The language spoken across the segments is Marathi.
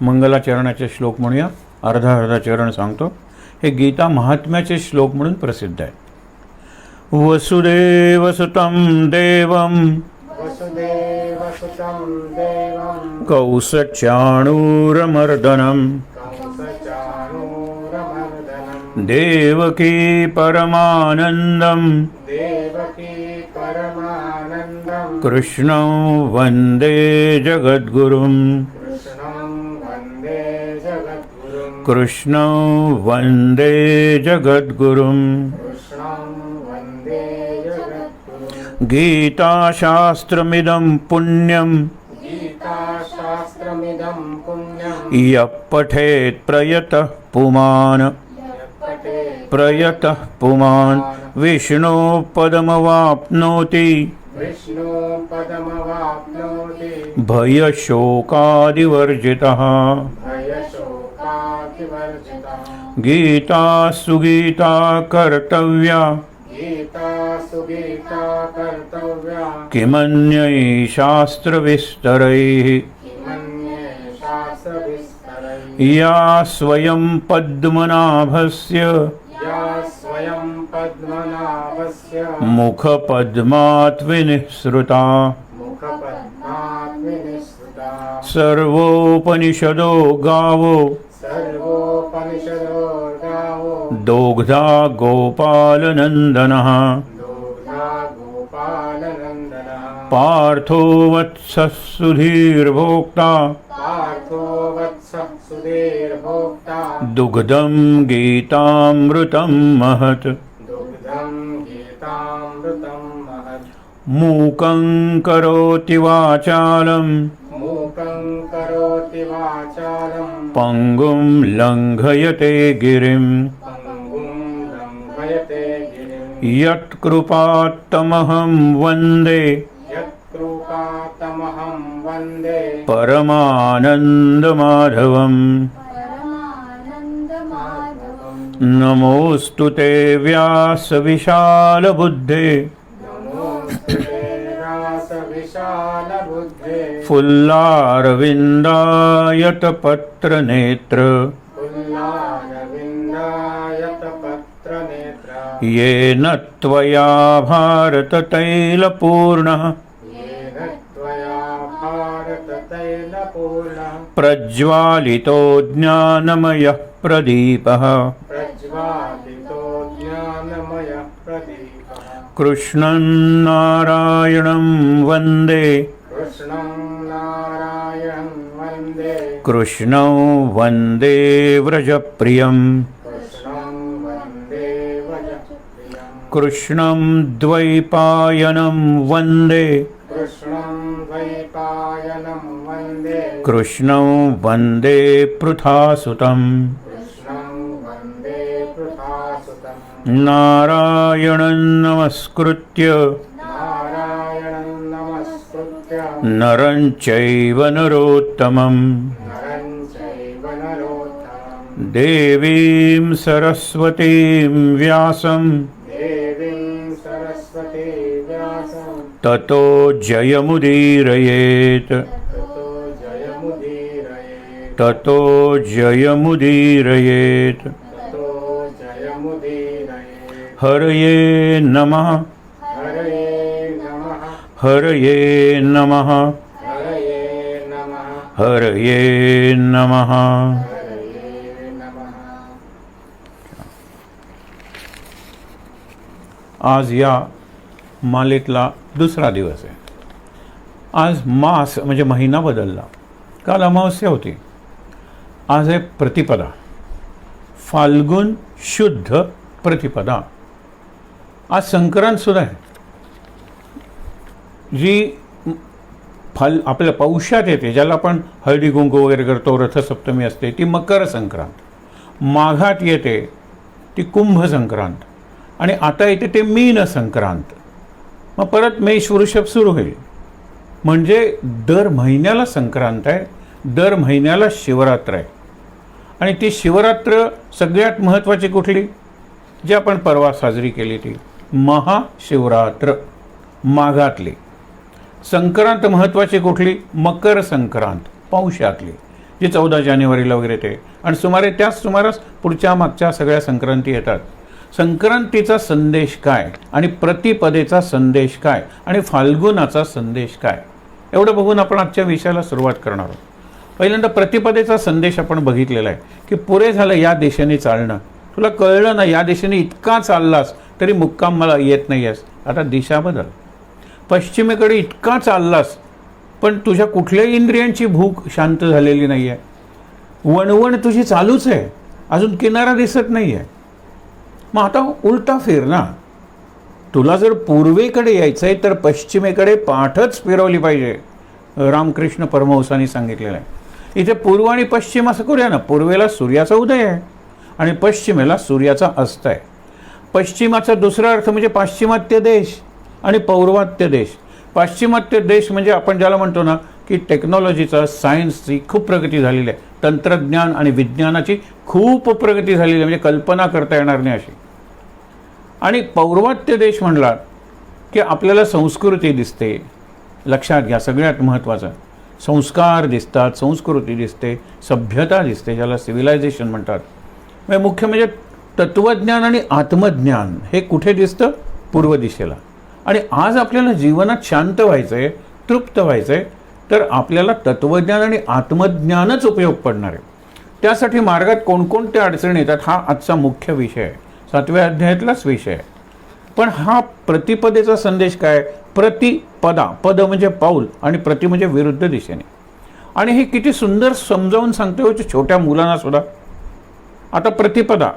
मंगलाचरणाचे श्लोक म्हणूया. अर्धा अर्धा चरण सांगतो. हे गीता महात्म्याचे श्लोक म्हणून प्रसिद्ध आहे. वसुदेवसुतं देवं कौसचाणूरमर्दनं देवकी परमानन्दं कृष्णं वन्दे जगद्गुरुं कृष्णं वन्दे जगद्गुरुं. गीताशास्त्रमिदं पुण्यं यः पठेत् प्रयतः पुमान् विष्णोपदमवाप्नोति भयशोकादिवर्जितः. गीता सुगीता कर्तव्या किमन्यै शास्त्रविस्तरैः. या स्वयं पद्मनाभस्य मुखपद्मात् विनिःसृता. सर्वोपनिषदो गावो दोग्धा गोपालनन्दनः. पार्थो वत्सः सुधीर्भोक्ता दुग्धं गीतामृतं महत्. मूकं करोति वाचालं पंगुं लंघयते गिरिं. यत्कृपात्तमहं वन्दे परमानन्दमाधवम्. नमोऽस्तु ते व्यासविशालबुद्धे फुल्लारविन्दायतपत्रनेत्र. येन त्वया भारततैलपूर्णः प्रज्वालितो ज्ञानमयः प्रदीपः. कृष्णं नारायणं वन्दे कृष्णं वन्दे व्रजप्रियं. कृष्णं द्वैपायनं वन्दे कृष्णं वन्दे पृथासुतं. नारायणं नमस्कृत्य नरं चैव नरोत्तमं. देवीं सरस्वतीं व्यासं ततो जयमुदीरयेत्. ततो जयमुदीरयेत्. हरये नमः हरये नमः हरये नमः. आज या मालेतला दुसरा दिवस आहे. आज मास म्हणजे महिना बदलला. काल अमावस्या होती. आज आहे प्रतिपदा. फाल्गुन शुद्ध प्रतिपदा. आज संक्रांत सुद्धा आहे. जी आपल्या पौष्यात येते, ज्याला आपण हळदी कुंकू वगैरे करतो, रथसप्तमी असते, ती मकर संक्रांत. माघात येते ती कुंभ संक्रांत. आणि आता येते ते मीन संक्रांत. मग परत मेष वृषभ सुरू होईल. म्हणजे दर महिन्याला संक्रांत आहे, दर महिन्याला शिवरात्र आहे. आणि ती शिवरात्र सगळ्यात महत्त्वाची कुठली, जी आपण परवा साजरी केली ती महाशिवरात्र माघातली. संक्रांत महत्त्वाची कुठली, मकर संक्रांत पौषातली. जे 14 जानेवारीला वगैरे येते, आणि सुमारे त्याच सुमारास पुढच्या मागच्या सगळ्या संक्रांती येतात. संक्रांतीचा संदेश काय आणि प्रतिपदेचा संदेश काय आणि फाल्गुनाचा संदेश काय, एवढं बघून आपण आजच्या विषयाला सुरुवात करणार आहोत. पहिल्यांदा प्रतिपदेचा संदेश आपण बघितलेला आहे की पुरे झालं या दिशेने चालणं. तुला कळलं ना या दिशेने इतका चाललास तरी मुक्काम मला येत नाही आहेस, आता दिशा बदल. पश्चिमेकडे इतका चाललास पण तुझ्या कुठल्याही इंद्रियांची भूक शांत झालेली नाही आहे, वणवण तुझी चालूच आहे, अजून किनारा दिसत नाही आहे. मग आता उलटा फिर ना. तुला जर पूर्वेकडे यायचं आहे तर पश्चिमेकडे पाठच फिरवली पाहिजे, रामकृष्ण परमहंसांनी सांगितलेलं आहे. इथे पूर्व आणि पश्चिम असं करूया ना, पूर्वेला सूर्याचा उदय आहे आणि पश्चिमेला सूर्याचा अस्त आहे. पश्चिमाचा दुसरा अर्थ म्हणजे पाश्चिमात्य देश आणि पौर्वात्य देश. पाश्चिमात्य देश म्हणजे आपण ज्याला म्हणतो ना की टेक्नॉलॉजीचा, सायन्सची खूप प्रगती झालेली आहे, तंत्रज्ञान आणि विज्ञानाची खूप प्रगती झालेली आहे, म्हणजे कल्पना करता येणार नाही अशी. आणि पौर्वात्य देश म्हणला की आपल्याला संस्कृती दिसते. लक्षात घ्या, सगळ्यात महत्त्वाचं संस्कार दिसतात, संस्कृती दिसते, सभ्यता दिसते, ज्याला सिव्हिलायझेशन म्हणतात. म्हणजे मुख्य म्हणजे तत्त्वज्ञान आणि आत्मज्ञान हे कुठे दिसतं? पूर्व दिशेला. आणि आज आपल्याला जीवनात शांत व्हायचं आहे, तृप्त व्हायचं आहे, तर आपल्याला तत्त्वज्ञान आणि आत्मज्ञानच उपयोग पडणार आहे. त्यासाठी मार्गात कोणकोणत्या अडचणी येतात हा आजचा मुख्य विषय आहे, 7व्या अध्यायातलाच विषय आहे. पण हा प्रतिपदेचा संदेश काय? प्रतिपदा, पद म्हणजे पाऊल आणि प्रति म्हणजे विरुद्ध दिशेने. आणि हे किती सुंदर समजावून सांगते हो छोट्या मुलांना सुद्धा. आता प्रतिपदा,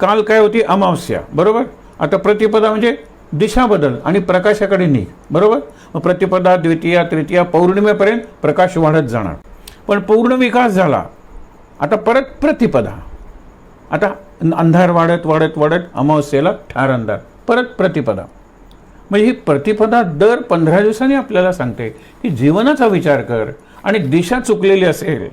काल काय होती? अमावस्या, बरोबर. आता प्रतिपदा म्हणजे दिशा बदल आणि प्रकाशाकडे निघ, बरोबर. मग प्रतिपदा, द्वितीया, तृतीया, पौर्णिमेपर्यंत प्रकाश वाढत जाणार. पण पूर्ण विकास झाला, आता परत प्रतिपदा. आता अंधार वाढत वाढत वाढत अमावस्येला ठार अंधार, परत प्रतिपदा. म्हणजे ही प्रतिपदा दर 15 दिवसांनी आपल्याला सांगते की जीवनाचा विचार कर, आणि दिशा चुकलेली असेल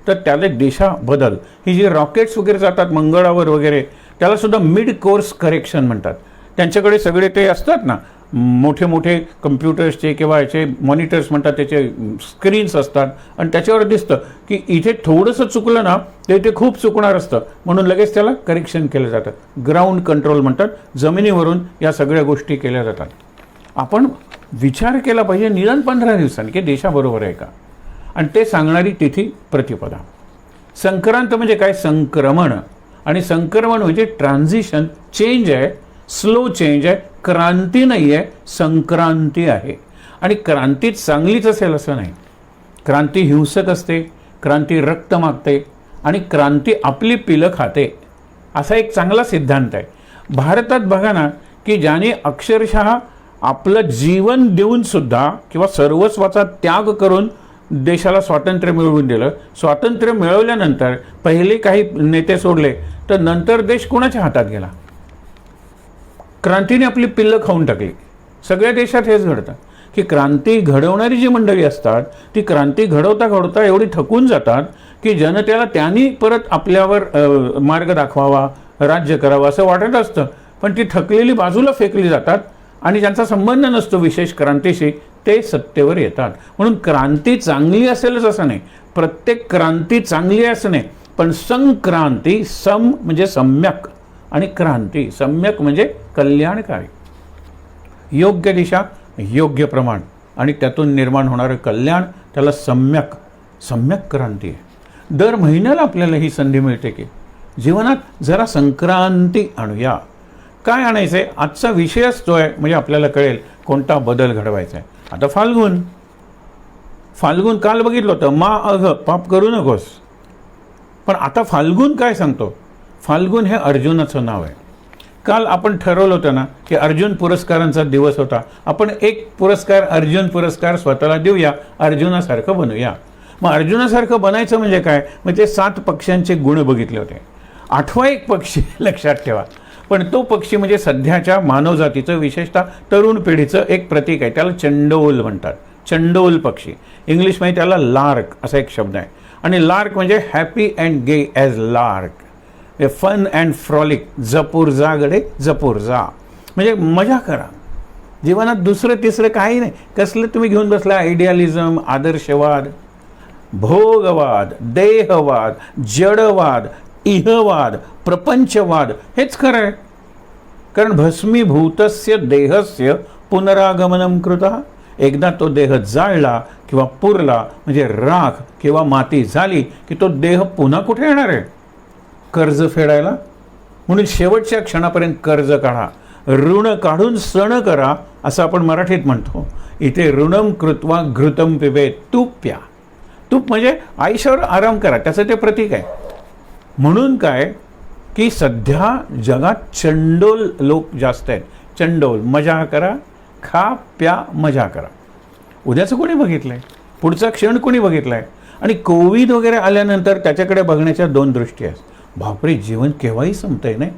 तर त्याला दिशा बदल. ही जी रॉकेट्स वगैरे जातात मंगळावर वगैरे, त्याला सुद्धा मिड कोर्स करेक्शन म्हणतात. त्यांच्याकडे सगळे ते असतात ना मोठे मोठे कम्प्युटर्सचे किंवा याचे मॉनिटर्स म्हणतात, त्याचे स्क्रीन्स असतात, आणि त्याच्यावर दिसतं की इथे थोडंसं चुकलं ना तर इथे खूप चुकणार असतं, म्हणून लगेच त्याला करेक्शन केलं जातं. ग्राउंड कंट्रोल म्हणतात, जमिनीवरून या सगळ्या गोष्टी केल्या जातात. आपण विचार केला पाहिजे निदान 15 दिवसांनी की दिशा बरोबर आहे का, आणि ते सांगणारी तिथी प्रतिपदा. संक्रांत म्हणजे काय? संक्रमण. आणि संक्रमण म्हणजे ट्रान्झिशन, चेंज आहे, स्लो चेंज आहे, क्रांती नाही आहे, संक्रांती आहे. आणि क्रांती चांगलीच असेल असं नाही. क्रांती हिंसक असते, क्रांती रक्त मागते, आणि क्रांती आपली पिलं खाते, असा एक चांगला सिद्धांत आहे. भारतात बघा ना की ज्याने अक्षरशः आपलं जीवन देऊन सुद्धा किंवा सर्वस्वाचा त्याग करून देशाला स्वातंत्र्य मिळवून दिलं. स्वातंत्र्य मिळवल्यानंतर पहिले काही नेते सोडले तर नंतर देश कोणाच्या हातात गेला? क्रांतीने आपली पिल्लं खाऊन टाकली. सगळ्या देशात हेच घडतं की क्रांती घडवणारी जी मंडळी असतात ती क्रांती घडवता घडवता एवढी थकून जातात की जनतेला त्यांनी परत आपल्यावर मार्ग दाखवावा, राज्य करावं असं वाटत असतं. पण ती थकलेली बाजूला फेकली जातात, आणि ज्यांचा संबंध नसतो विशेष क्रांतीशी ते सत्तेवर येतात. म्हणून क्रांती चांगली असेलच असं नाही, प्रत्येक क्रांती चांगली असं नाही, पण संक्रांती, सम म्हणजे सम्यक आणि क्रांती, सम्यक म्हणजे कल्याणकारी. योग्य दिशा, योग्य प्रमाण आणि त्यातून निर्माण होणारं कल्याण, त्याला सम्यक क्रांती आहे. दर महिन्याला आपल्याला ही संधी मिळते की जीवनात जरा संक्रांती आणूया. काय आणायचं आहे? आजचा विषयच तो आहे, म्हणजे आपल्याला कळेल कोणता बदल घडवायचा आहे. आता फाल्गुन काल बघितलं होतं, मा अघ पाप करू नकोस. पण आता फाल्गुन काय सांगतो? फाल्गुन हे अर्जुनाचं नाव आहे. काल आपण ठरवलं होतं ना की अर्जुन पुरस्कारांचा दिवस होता, आपण एक पुरस्कार, अर्जुन पुरस्कार स्वतःला देऊया, अर्जुनासारखं बनूया. मग अर्जुनासारखं बनायचं म्हणजे काय? मग ते 7 पक्ष्यांचे गुण बघितले होते. 8वा एक पक्षी लक्षात ठेवा, पण तो पक्षी म्हणजे सध्याच्या मानवजातीचं, विशेषतः तरुण पिढीचं एक प्रतीक आहे. त्याला चंडोल म्हणतात. चंडोल पक्षी, इंग्लिशमध्ये त्याला लार्क असा एक शब्द आहे. आणि लार्क म्हणजे happy and gay as lark, fun and frolic, जपूर जा गडे जपूर जा, म्हणजे मजा करा जीवनात. दुसरं तिसरं काही नाही. कसलं तुम्ही घेऊन बसला आयडियालिझम, आदर्शवाद, भोगवाद, देहवाद, जडवाद, इहवाद, प्रपंचवाद हेच खरं आहे. कारण भस्मीभूतस्य देहस्य पुनरागमनम कृतः. एकदा तो देह जाळला किंवा पुरला म्हणजे राख किंवा माती झाली की तो देह पुन्हा कुठे येणार आहे? कर्ज फेडायला. म्हणून शेवटच्या क्षणापर्यंत कर्ज काढा. ऋण काढून सण करा असं आपण मराठीत म्हणतो. इथे ऋणम कृत्वा घृतम पिबेत. तूप प्या. तूप म्हणजे आयुष्यावर आराम करा, त्याचं ते प्रतीक आहे. म्हणून काय की सध्या जगात चंडोल लोक जास्त आहेत. चंडोल, मजा करा, खा प्या, मजा करा. उद्याचं कोणी बघितलं आहे? पुढचा क्षण कोणी बघितला आहे? आणि कोविड वगैरे आल्यानंतर त्याच्याकडे बघण्याच्या दोन दृष्टी आहेत. बापरे, जीवन केव्हाही संपतंय नाही,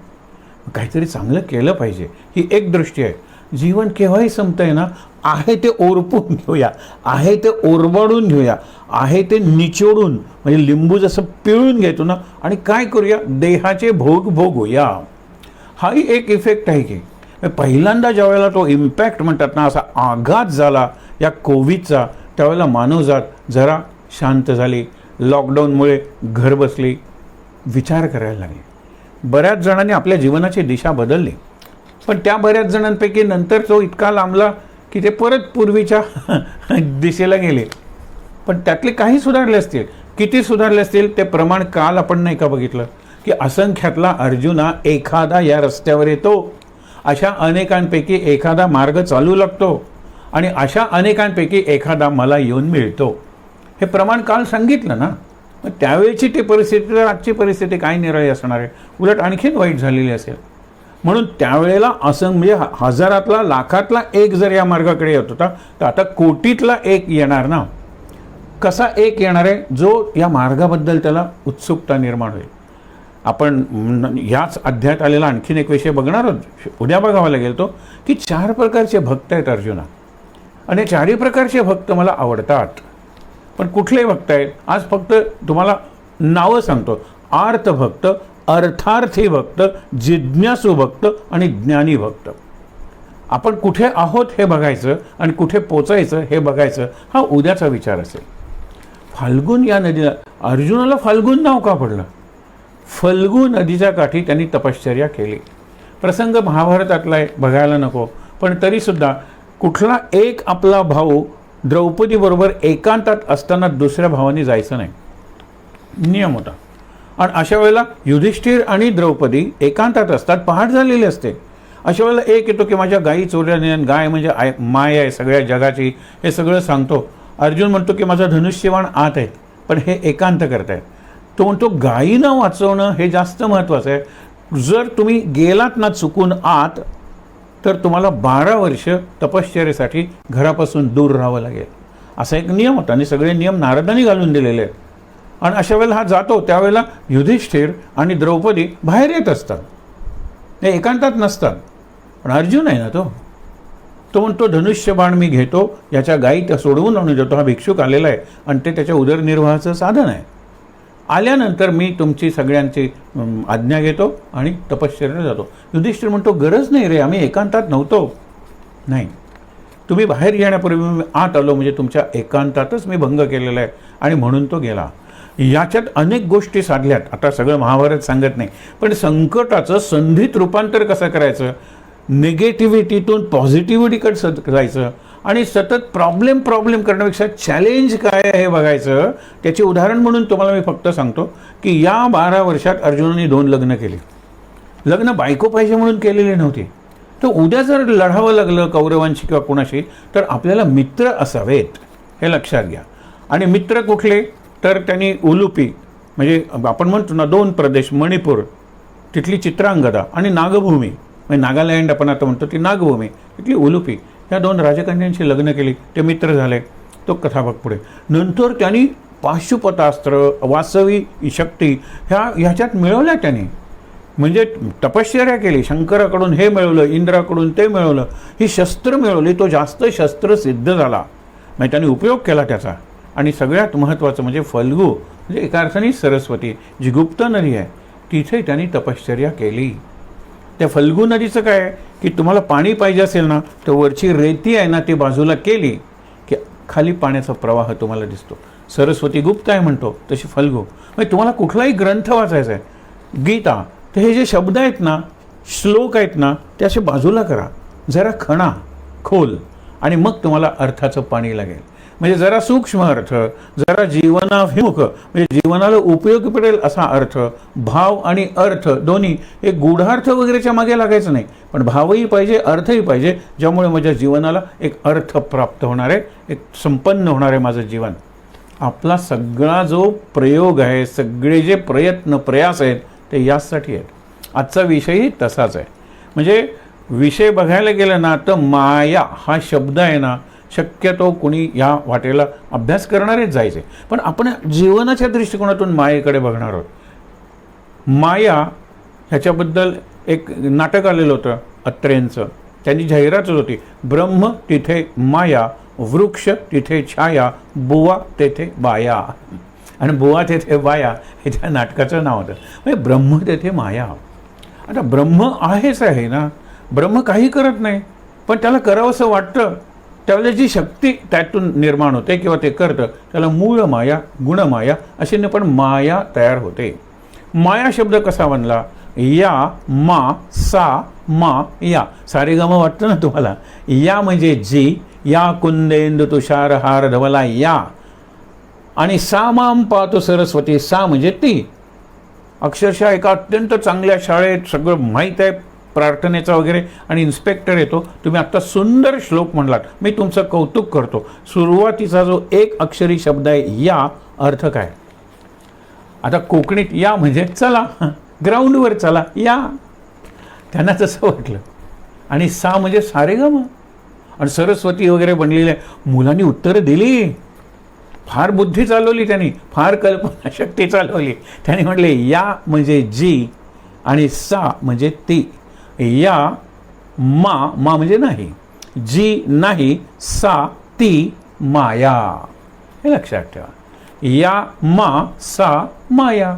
काहीतरी चांगलं केलं पाहिजे, ही एक दृष्टी आहे. जीवन केव्हाही संपतंय ना, आहे ते ओरपून घेऊया, आहे ते ओरबाडून घेऊया, आहे ते निचोडून म्हणजे लिंबू जसं पिळून घेतो ना, आणि काय करूया, देहाचे भोग भोगूया. हाही एक इफेक्ट आहे की पहिल्यांदा ज्यावेळेला तो इम्पॅक्ट म्हणतात ना, असा आघात झाला या कोविडचा, त्यावेळेला मानवजात जरा शांत झाली. लॉकडाऊनमुळे घर बसली, विचार करायला लागले. बऱ्याच जणांनी आपल्या जीवनाची दिशा बदलली, पण त्या बऱ्याच जणांपैकी नंतर तो इतका लांबला की ते परत पूर्वीच्या दिशेला गेले. पण त्यातले काही सुधारले असतील. किती सुधारले असतील ते प्रमाण काल आपण नाही का बघितलं की असंख्यातला अर्जुना एखादा या रस्त्यावर येतो, अशा अनेकांपैकी एखादा मार्ग चालू लागतो, आणि अशा अनेकांपैकी एखादा मला येऊन मिळतो. हे प्रमाण काल सांगितलं ना. मग त्यावेळची ती परिस्थिती तर आजची परिस्थिती काय निराळी असणार आहे, उलट आणखीन वाईट झालेली असेल. म्हणून त्यावेळेला असं म्हणजे हजारातला लाखातला एक जर या मार्गाकडे येत होता, तर आता कोटीतला एक येणार ना. कसा एक येणार आहे? जो या मार्गाबद्दल त्याला उत्सुकता निर्माण होईल. आपण याच अध्यायात आलेला आणखीन एक विषय बघणार आहोत, उद्या बघावा लागेल तो, की 4 प्रकारचे भक्त आहेत अर्जुना, आणि 4ही प्रकारचे भक्त मला आवडतात. पण कुठले भक्त आहेत? आज फक्त तुम्हाला नावं सांगतो. आर्त भक्त, अर्थार्थी भक्त, जिज्ञासू भक्त आणि ज्ञानी भक्त. आपण कुठे आहोत हे बघायचं आणि कुठे पोचायचं हे बघायचं, हा उद्याचा विचार असेल. फाल्गुन या नदीला, अर्जुनाला फाल्गुन नाव का पडलं? फल्गू नदीच्या काठी त्यांनी तपश्चर्या केली. प्रसंग महाभारतातला आहे, बघायला नको, पण तरीसुद्धा कुठला एक आपला भाऊ द्रौपदीबरोबर एकांतात असताना दुसऱ्या भावाने जायचं नाही, नियम होता. आणि अशा वेळेला युधिष्ठिर आणि द्रौपदी एकांतात असतात, पहाट झालेली असते. अशा वेळेला एक येतो की माझ्या गायी चोरल्याने, गाय म्हणजे माय आहे सगळ्या जगाची, हे सगळं सांगतो. अर्जुन म्हणतो की माझा धनुष्यबाण आत आहे, पण हे एकांत करतायत. तो म्हणतो गायीनं वाचवणं हे जास्त महत्त्वाचं आहे. जर तुम्ही गेलात ना चुकून आत, तर तुम्हाला 12 वर्ष तपश्चर्येसाठी घरापासून दूर राहावं लागेल, असा एक नियम होता. आणि सगळे नियम नारदांनी घालून दिलेले आहेत. आणि अशा वेळेला हा जातो, त्यावेळेला युधिष्ठिर आणि द्रौपदी बाहेर येत असतात, ते एकांतात नसतात. पण अर्जुन आहे ना, तो म्हणतो धनुष्यबाण मी घेतो, याच्या गायी त्या सोडवून आणून देतो. हा भिक्षुक आलेला आहे आणि ते त्याच्या उदरनिर्वाहाचं साधन आहे. आल्यानंतर मी तुमची सगळ्यांची आज्ञा घेतो आणि तपश्चर्याला जातो. युधिष्ठिर म्हणतो गरज नाही रे, आम्ही एकांतात नव्हतो. नाही, तुम्ही बाहेर येण्यापूर्वी मी आत आलो, म्हणजे तुमच्या एकांतातच मी भंग केलेला आहे, आणि म्हणून तो गेला. याच्यात अनेक गोष्टी साधल्यात. आता सगळं महाभारत सांगत नाही, पण संकटाचं संधीत रूपांतर कसं करायचं, निगेटिव्हिटीतून पॉझिटिव्हिटीकडे जायचं, आणि सतत प्रॉब्लेम करण्यापेक्षा चॅलेंज काय आहे हे बघायचं. त्याचे उदाहरण म्हणून तुम्हाला मी फक्त सांगतो की या 12 वर्षात अर्जुनाने 2 लग्न केली. लग्न बायको पाहिजे म्हणून केलेली नव्हती. तर उद्या जर लढावं लागलं कौरवांशी किंवा कुणाशी, तर आपल्याला मित्र असावेत, हे लक्षात घ्या. आणि मित्र कुठले? तर त्यांनी उलुपी म्हणजे आपण म्हणतो ना 2 प्रदेश, मणिपूर तिथली चित्रांगदा आणि नागभूमी म्हणजे नागालँड आपण आता म्हणतो ती नागभूमी, तिथली उलुपी, ह्या 2 राजकन्यांशी लग्न केली. ते मित्र झाले. तो कथा बघ पुढे. नंतर त्यांनी पाशुपतास्त्र, वासवी शक्ती ह्याच्यात मिळवल्या त्यांनी. म्हणजे तपश्चर्या केली, शंकराकडून हे मिळवलं, इंद्राकडून ते मिळवलं, ही शस्त्र मिळवली. तो जास्त शस्त्र सिद्ध झाला, म्हणजे त्यांनी उपयोग केला त्याचा. आणि सगळ्यात महत्त्वाचं म्हणजे फल्गू, म्हणजे एका अर्थाने सरस्वती जी गुप्त नदी आहे, तिथे त्यांनी तपश्चर्या केली. त्या फल्गू नदीचं काय आहे की तुम्हाला पाणी पाहिजे असेल ना, तर वरची रेती आहे ना ती बाजूला केली की खाली पाण्याचा प्रवाह तुम्हाला दिसतो. सरस्वती गुप्त आहे म्हणतो, तशी फल्गू. म्हणजे तुम्हाला कुठलाही ग्रंथ वाचायचा आहे, गीता, तर हे जे शब्द आहेत ना, श्लोक आहेत ना, ते असे बाजूला करा, जरा खणा खोल, आणि मग तुम्हाला अर्थाचं पाणी लागेल. म्हणजे जरा सूक्ष्म अर्थ, जरा जीवनाभिमुख, म्हणजे जीवनाला उपयोगी पडेल असा अर्थ, भाव आणि अर्थ दोन्ही. हे गूढार्थ वगैरेच्या मागे लागायचं नाही, पण भावही पाहिजे, अर्थही पाहिजे, ज्यामुळे माझ्या जीवनाला एक अर्थ प्राप्त होणार आहे, एक संपन्न होणार आहे माझं जीवन. आपला सगळा जो प्रयोग आहे, सगळे जे प्रयत्न प्रयास आहेत, ते याचसाठी आहेत. आजचा विषयही तसाच आहे. म्हणजे विषय बघायला गेलं ना, तर माया हा शब्द आहे ना, शक्यतो कुणी या वाटेला अभ्यास करणारेच जायचे, पण आपण जीवनाच्या दृष्टिकोनातून मायेकडे बघणार आहोत. माया ह्याच्याबद्दल एक नाटक आलेलं होतं अत्रेंचं, त्यांनी जाहिरातच होती, ब्रह्म तिथे माया, वृक्ष तिथे छाया, बुवा तेथे बाया. आणि बुवा तेथे बाया हे त्या नाटकाचं नाव होतं. म्हणजे ब्रह्म तेथे माया. आता ब्रह्म आहेच आहे ना, ब्रह्म काही करत नाही, पण त्याला करावंसं वाटतं, त्यावेळेला जी शक्ती त्यातून निर्माण होते किंवा ते करतं, त्याला मूळ माया, गुणमाया अशी न पण माया तयार होते. माया शब्द कसा बनला? या, मा, सा, मा, या. सारेगम वाटतं ना तुम्हाला? या म्हणजे जी, या कुंदेंदु तुषार हार धवला या, आणि सा माम पातो सरस्वती, सा म्हणजे ती. अक्षरशः एका अत्यंत चांगल्या शाळेत सगळं माहीत आहे, प्रार्थनेचा वगैरे, आणि इन्स्पेक्टर येतो, तुम्ही आत्ता सुंदर श्लोक म्हणलात, मी तुमचं कौतुक करतो. सुरुवातीचा जो एक अक्षरी शब्द आहे या, अर्थ काय? आता कोकणीत या म्हणजे चला, ग्राउंडवर चला या, त्यांना तसं वाटलं. आणि सा म्हणजे सारेगम, आणि सरस्वती वगैरे बनलेल्या मुलांनी उत्तरं दिली, फार बुद्धी चालवली त्यांनी, फार कल्पनाशक्ती चालवली. त्यांनी म्हटले या म्हणजे जी, आणि सा म्हणजे ती. या, मा, मा म्हणजे नाही, जी नाही, सा ती माया. हे लक्षात ठेवा. या, मा, सा, माया,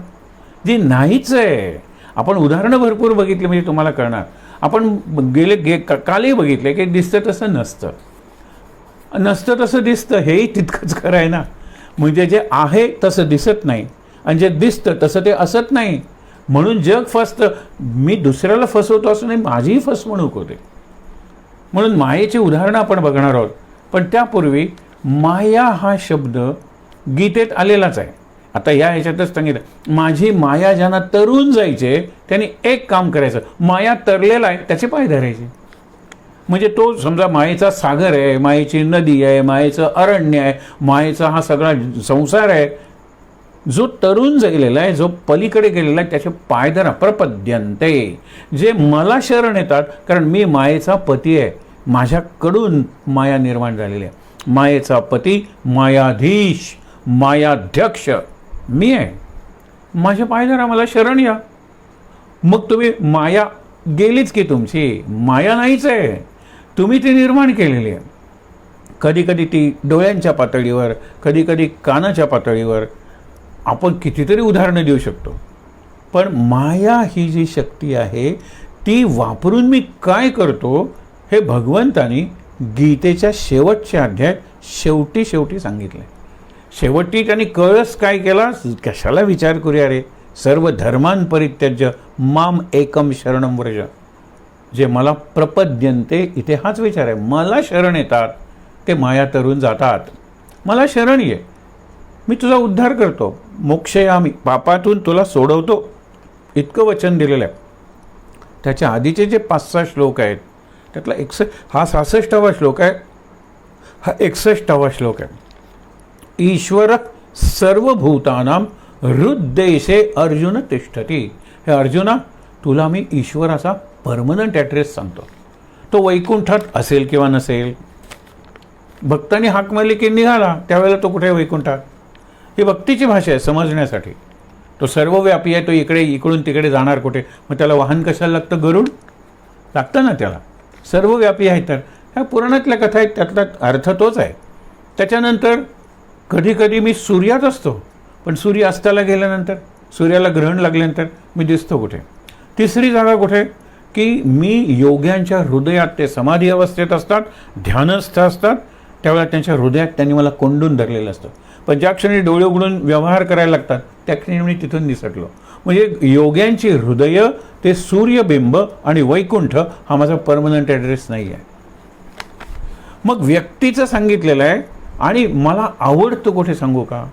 जी नाहीच आहे. आपण उदाहरणं भरपूर बघितली म्हणजे तुम्हाला कळणार. आपण कालही बघितले की दिसतं तसं नसतं, नसतं तसं दिसतं, हेही तितकंच खरं आहे ना. म्हणजे जे आहे तसं दिसत नाही, आणि जे दिसतं तसं ते असत नाही. म्हणून जग फसतं. मी दुसऱ्याला फसवतो असं नाही, माझीही फसवणूक होते. म्हणून मायेची उदाहरणं आपण बघणार आहोत. पण त्यापूर्वी माया हा शब्द गीतेत आलेलाच आहे. आता या ह्याच्यातच सांगितलं, माझी माया ज्यांना तरून जायचे त्यांनी एक काम करायचं, माया तरलेला आहे त्याचे पाय धरायचे. म्हणजे तो समजा मायेचा सागर आहे, मायेची नदी आहे, मायेचं अरण्य आहे, मायेचा हा सगळा संसार आहे, जो तरुण गेलेला आहे, जो पलीकडे गेलेला आहे, त्याचे पाय धरा. प्रपद्यन्ते, जे मला शरण येतात, कारण मी मायेचा पती आहे, माझ्याकडून माया निर्माण झालेली आहे. मायेचा पती, मायाधीश, मायाध्यक्ष मी आहे. माझे पाय धरा, मला शरण या. मग तुम्ही, माया गेलीच की तुमची, माया नाहीच आहे, तुम्ही ती निर्माण केलेली आहे. कधी कधी ती डोळ्यांच्या पातळीवर, कधी कधी कानाच्या पातळीवर, आपण कितीतरी उदाहरणं देऊ शकतो. पण माया ही जी शक्ती आहे ती वापरून मी काय करतो हे भगवंतानी गीतेच्या शेवटच्या अध्यायात शेवटी सांगितलं. शेवटी त्यांनी कळस काय केला, कशाला विचार करूया रे, सर्व धर्मान् परित्यज्य माम एकम शरणं व्रज. जे मला प्रपद्यन्ते, इथे हाच विचार आहे, मला शरण येतात ते माया तरून जातात. मला शरण ये, मी तुझा उद्धार करतो, मोक्षयामी, पापातून तुला सोडवतो, इतकं वचन दिलेलं आहे. त्याच्या आधीचे जे 5-6 श्लोक आहेत त्यातला हा 66वा श्लोक आहे, हा 61वा श्लोक आहे. ईश्वर सर्वभूतानां हृद्देशे अर्जुन तिष्ठती. हे अर्जुना, तुला मी ईश्वराचा परमनंट ॲड्रेस सांगतो. तो वैकुंठात असेल किंवा नसेल, भक्तांनी हाक मारली की निघाला, त्यावेळेला तो कुठे वैकुंठात. ही भक्तीची भाषा आहे समजण्यासाठी. तो सर्वव्यापी आहे, तो इकडून तिकडे जाणार कुठे, मग त्याला वाहन कशाला लागतं, गरुड लागतं ना त्याला. सर्वव्यापी आहे. तर ह्या पुराणातल्या कथा आहेत, त्यातला अर्थ तोच आहे. त्याच्यानंतर कधी कधी मी सूर्यात असतो, पण सूर्य अस्ताला गेल्यानंतर, सूर्याला ग्रहण लागल्यानंतर मी दिसतो कुठे. तिसरी जागा कुठे, की मी योग्यांच्या हृदयात, ते समाधी अवस्थेत असतात, ध्यानस्थ असतात, त्यावेळेला त्यांच्या हृदयात त्यांनी मला कोंडून धरलेलं असतं. पंचाक्षरी डोळे उघडून व्यवहार करायला लागतात, त्या क्षणी मी तिथून निसटलो. म्हणजे योग्यांची हृदय ते सूर्यबिंब आणि वैकुंठ हा माझा परमनंट ॲड्रेस नाही आहे. मग व्यक्तीचं सांगितलेलं आहे. आणि मला आवडतं कुठे सांगू का,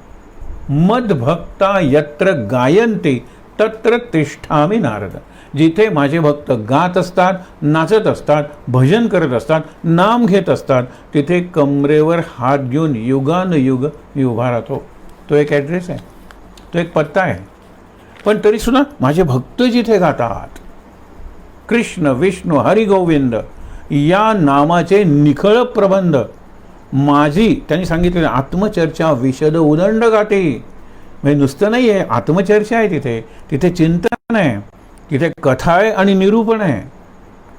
मदभक्ता यत्र गायन्ते तत्र तिष्ठामि नारद. जिथे माझे भक्त गात असतात, नाचत असतात, भजन करत असतात, नाम घेत असतात, तिथे कमरेवर हात घेऊन युगानुयुग मी उभा राहतो. तो एक ॲड्रेस आहे, तो एक पत्ता आहे. पण तरीसुद्धा माझे भक्त जिथे गातात, कृष्ण विष्णू हरिगोविंद या नामाचे निखळ प्रबंध, माझी त्यांनी सांगितलेलं आत्मचर्चा विशद उदंड गाते. म्हणजे नुसतं नाही आहे, आत्मचर्चा आहे तिथे, तिथे चिंतन आहे, तिथे कथा आहे आणि निरूपण आहे.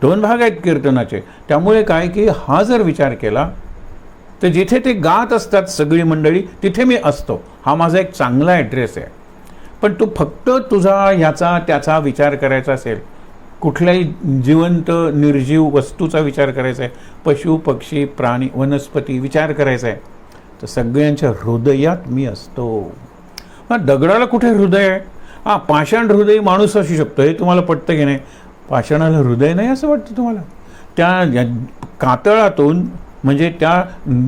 2 भाग आहेत कीर्तनाचे. त्यामुळे काय की हा जर विचार केला तर जिथे ते गात असतात सगळी मंडळी, तिथे मी असतो. हा माझा एक चांगला ॲड्रेस आहे. पण तू फक्त तुझा याचा त्याचा विचार करायचा असेल, कुठल्याही जिवंत निर्जीव वस्तूचा विचार करायचा आहे, पशु पक्षी प्राणी वनस्पती विचार करायचा आहे, तर सगळ्यांच्या हृदयात मी असतो. हां, दगडाला कुठे हृदय आहे? हां, पाषाण हृदय माणूस असू शकतो, हे तुम्हाला पटतं की नाही? पाषाणाला हृदय नाही असं वाटतं तुम्हाला? त्या कातळातून म्हणजे त्या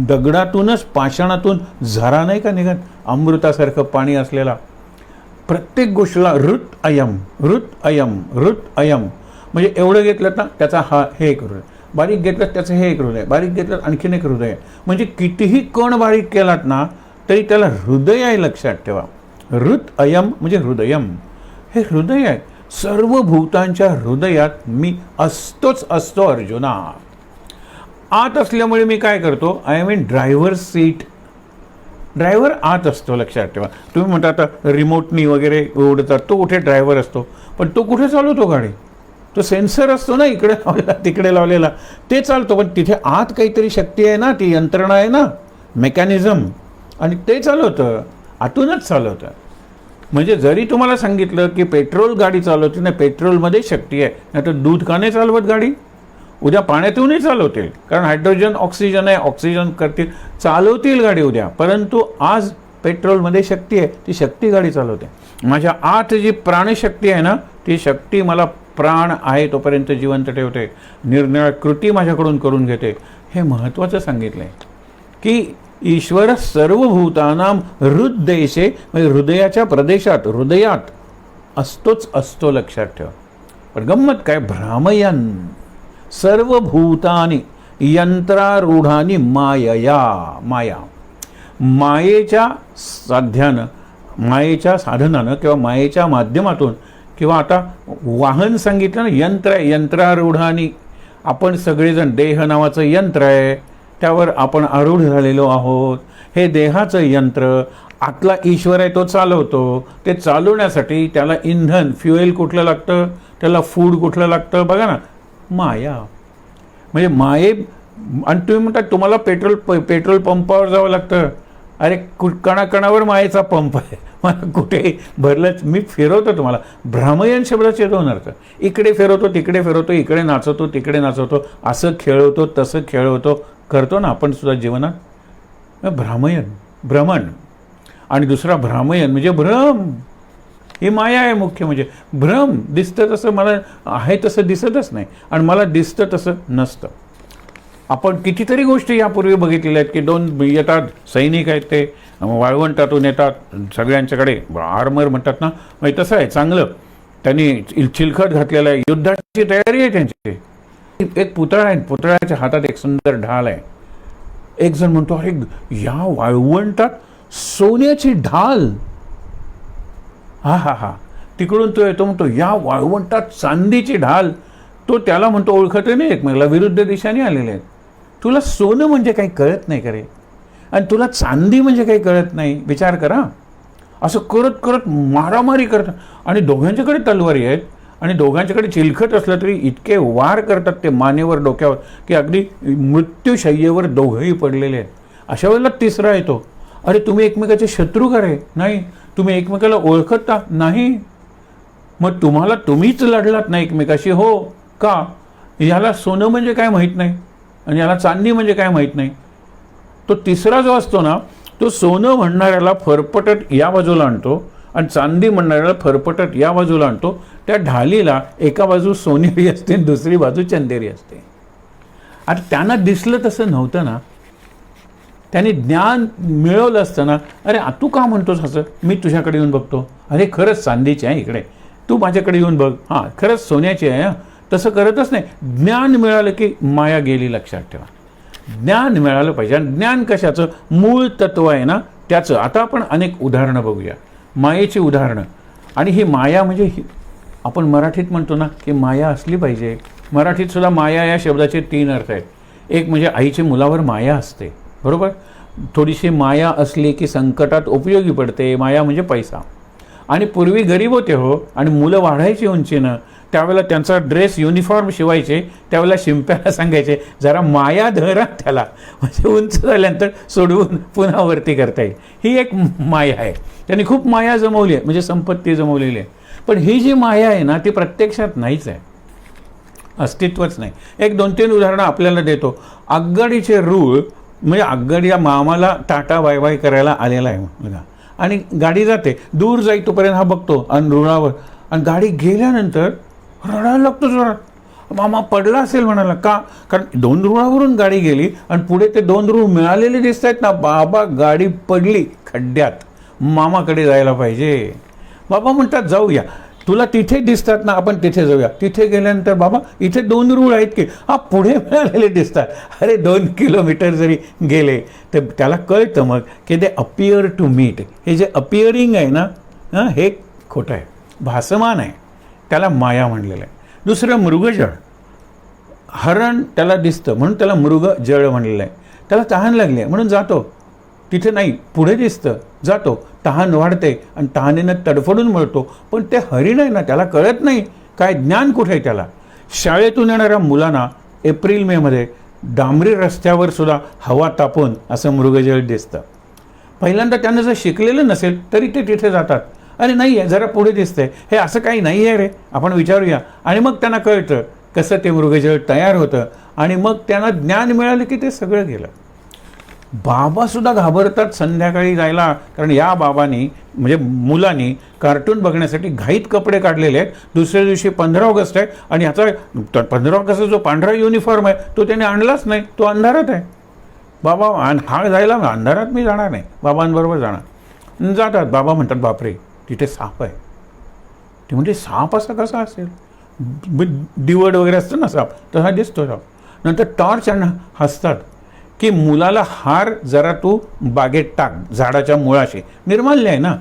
दगडातूनच पाषाणातून झरा नाही का निघत, अमृतासारखं पाणी असलेला. प्रत्येक गोष्टीला ऋत अयम ऋत अयम ऋत अयम. म्हणजे एवढं घेतलं ना त्याचा हा हे एक हृदय, बारीक घेतलं त्याचं हे एक हृदय, बारीक घेतलं आणखीन एक हृदय. म्हणजे कितीही कण बारीक केलात ना तरी त्याला हृदय आहे, लक्षात ठेवा. ऋत अयम म्हणजे हृदयम, हे हृदय आहे. सर्व भूतांच्या हृदयात मी असतोच असतो अर्जुना. आत असल्यामुळे मी काय करतो, I am in driver seat. Driver आत असतो, लक्षात ठेवा. तुम्ही म्हणता आता रिमोटनी वगैरे उडतात, तो कुठे ड्रायव्हर असतो, पण तो कुठे चालवतो गाडी? तो सेन्सर असतो ना, इकडे लावलेला तिकडे लावलेला, ते चालतो. पण तिथे आत काहीतरी शक्ती आहे ना, ती यंत्रणा आहे ना, मेकॅनिझम, आणि ते चालवतं, आतूनच चालवतं. म्हणजे जरी तुम्हाला सांगितलं की पेट्रोल गाडी चालवते ना, पेट्रोलमध्ये शक्ती आहे, नाही तर दूध का नाही चालवत गाडी? उद्या पाण्यातूनही चालवतील, कारण हायड्रोजन ऑक्सिजन आहे, ऑक्सिजन करतील, चालवतील गाडी उद्या. परंतु आज पेट्रोलमध्ये शक्ती आहे, ती शक्ती गाडी चालवते. माझ्या आत जी प्राणशक्ती आहे ना, ती शक्ती मला प्राण आहे तोपर्यंत जिवंत ठेवते, निरनिराळ्या कृती माझ्याकडून करून घेते. हे महत्त्वाचं सांगितलं आहे की ईश्वर सर्वभूतानां हृद्देशे, म्हणजे हृदयाच्या प्रदेशात, हृदयात असतोच असतो, लक्षात ठेवा. पण गंमत काय, भ्रामयन सर्वभूतानि यंत्रारूढानि मायया. माया, मायेच्या साध्यानं, मायेच्या साधनानं किंवा मायेच्या माध्यमातून, किंवा आता वाहन सांगितलं ना, यंत्र आहे, यंत्रारूढानी. आपण सगळेजण देह नावाचं यंत्र आहे, त्यावर आपण आरूढ झालेलो आहोत. हे देहाचं यंत्र, आतला ईश्वर आहे, तो चालवतो. ते चालवण्यासाठी त्याला इंधन फ्युएल कुठलं लागतं, त्याला फूड कुठलं लागतं, बघा ना, माया. म्हणजे माये. आणि तुम्ही म्हणता तुम्हाला पेट्रोल पंपावर जावं लागतं. अरे कणाकणावर मायेचा पंप आहे, मला कुठे भरलंच, मी फिरवतो तुम्हाला. भ्रामयन शब्दाचे 2 अर्थ. इकडे फिरवतो, तिकडे फिरवतो, इकडे नाचवतो, तिकडे नाचवतो, असं खेळवतो, तसं खेळवतो, करतो ना आपण सुद्धा जीवनात. भ्रामयन, भ्रमण. आणि दुसरा भ्रामयन म्हणजे भ्रम. ही माया आहे मुख्य, म्हणजे भ्रम. दिसतं तसं मला आहे तसं दिसतच नाही, आणि मला दिसतं तसं नसतं. आपण कितीतरी गोष्टी यापूर्वी बघितलेल्या आहेत की 2 येतात सैनिक आहेत, ते वाळवंटातून येतात, सगळ्यांच्याकडे आर्मर म्हणतात ना, म्हणजे तसं आहे चांगलं, त्यांनी चिलखत घातलेलं आहे, युद्धाची तयारी आहे त्यांची. एक पुतळा आहे, पुतळ्याच्या हातात एक सुंदर ढाल आहे. एक जण म्हणतो, अरे या वाळवंटात सोन्याची ढाल. हा हा हा. तिकडून तो येतो, म्हणतो या वाळवंटात चांदीची ढाल. तो त्याला म्हणतो, ओळखत नाही एकमेकाला, विरुद्ध दिशाने आलेले आहेत. तुला सोनं म्हणजे काही कळत नाही करे, आणि तुला चांदी म्हणजे काही कळत नाही. विचार करा. असं करत करत मारामारी करतात, आणि दोघांच्याकडे तलवारी आहेत, आणि दोघांच्याकडे चिलखत असलं तरी इतके वार करतात ते मानेवर, डोक्यावर, की अगदी मृत्यूशय्येवर दोघंही पडलेले आहेत. अशा वेळेला तिसरा येतो, अरे तुम्ही एकमेकाचे शत्रू करे? नाही. तुम्ही एकमेकाला ओळखता? नाही. मग तुम्हीच लढलात ना एकमेकाशी? हो. का? याला सोनं म्हणजे काय माहीत नाही, आणि याला चांदी म्हणजे काय माहीत नाही. तो तिसरा जो असतो ना, तो सोनं म्हणणाऱ्याला फरफटत या बाजूला आणतो आणि चांदी म्हणणाऱ्याला फरफटत या बाजूला आणतो. त्या ढालीला एका बाजू सोनेरी असते आणि दुसरी बाजू चंदेरी असते. आता त्यांना दिसलं तसं नव्हतं ना, त्याने ज्ञान मिळवलं असताना, अरे तू का म्हणतोस असं, मी तुझ्याकडे येऊन बघतो, अरे खरंच चांदीची आहे इकडे, तू माझ्याकडे येऊन बघ, हां खरंच सोन्याची आहे. तसं करतच नाही. ज्ञान मिळालं की माया गेली, लक्षात ठेवा. ज्ञान मिळालं पाहिजे. आणि ज्ञान कशाचं, मूळ तत्व आहे ना त्याचं. आता आपण अनेक उदाहरणं बघूया, मायेची उदाहरणं. आणि ही माया म्हणजे आपण मराठीत म्हणतो ना की माया असली पाहिजे. मराठीत सुद्धा माया या शब्दाचे 3 अर्थ आहेत. एक म्हणजे आईची मुलावर माया असते, बरोबर. थोडीशी माया असली की संकटात उपयोगी पडते. माया म्हणजे पैसा. आणि पूर्वी गरीब होते हो, आणि मुलं वाढायची उंचीनं, त्यावेळेला त्यांचा ड्रेस युनिफॉर्म शिवायचे, त्यावेळेला शिंप्याला सांगायचे जरा माया धरा त्याला, म्हणजे उंच झाल्यानंतर सोडवून पुन्हा वरती करता येईल. ही एक माया आहे. त्यांनी खूप माया जमवली आहे, म्हणजे संपत्ती जमवलेली आहे. पण ही जी माया आहे ना ती प्रत्यक्षात नाहीच आहे, अस्तित्वच नाही. एक 2-3 उदाहरणं आपल्याला देतो. आगगाडीचे रूळ, म्हणजे आगगाडी या मामाला टाटा बाय बाय करायला आलेला आहे मुलगा, आणि गाडी जाते, दूर जाई तोपर्यंत हा बघतो आणि रुळावर, आणि गाडी गेल्यानंतर रडायला लागतो जोरात. मामा पडला असेल म्हणाला. का? कारण 2 रुळावरून गाडी गेली आणि पुढे ते 2 रुळ मिळालेले दिसत आहेत ना. बाबा गाडी पडली खड्ड्यात, मामाकडे जायला पाहिजे. बाबा म्हणतात जाऊया, तुला तिथे दिसतात ना, आपण तिथे जाऊया. तिथे गेल्यानंतर बाबा इथे 2 रूळ आहेत की, हा पुढे मिळालेले दिसतात. अरे 2 किलोमीटर जरी गेले तर त्याला कळतं मग की ते अपियर टू मीट. हे जे अपिअरिंग आहे ना, हे खोटं आहे, भासमान आहे. त्याला माया म्हणलेलं आहे. दुसरं मृगजळ. हरण त्याला दिसतं म्हणून त्याला मृगजळ म्हणलेलं आहे. त्याला तहान लागली आहे म्हणून जातो, तिथे नाही पुढे दिसतं, जातो, तहान वाढते आणि तहानेनं तडफडून मिळतो. पण ते हरिण आहे ना, त्याला कळत नाही काय ज्ञान कुठे आहे त्याला. शाळेतून येणाऱ्या मुलांना एप्रिल मेमध्ये डांबरी रस्त्यावर सुद्धा हवा तापून असं मृगजळ दिसतं. पहिल्यांदा त्यांना जर शिकलेलं नसेल तरी ते तिथे जातात. अरे नाही आहे, जरा पुढे दिसतंय, हे असं काही नाही आहे रे, आपण विचारूया. आणि मग त्यांना कळतं कसं ते मृगजळ तयार होतं, आणि मग त्यांना ज्ञान मिळालं की ते सगळं गेलं. बाबासुद्धा घाबरतात संध्याकाळी जायला, कारण या बाबांनी म्हणजे मुलांनी कार्टून बघण्यासाठी घाईत कपडे काढलेले आहेत. दुसऱ्या दिवशी 15 ऑगस्ट आहे आणि ह्याचा 15 ऑगस्टचा जो पांढरा युनिफॉर्म आहे तो त्याने आणलाच नाही, तो अंधारात आहे. बाबा हा जायला अंधारात मी जाणार नाही, बाबांबरोबर जाणार. जातात. बाबा म्हणतात बापरे तिथे साप आहे. ते म्हणजे साप असा कसा असेल, दिवड वगैरे असतं ना साप, तसा दिसतो साप. नंतर टॉर्च आणि हसतात की मुलाला हार जरा तू बागेत टाक, झाडाच्या मुळाशी, निर्माल्य आहे ना.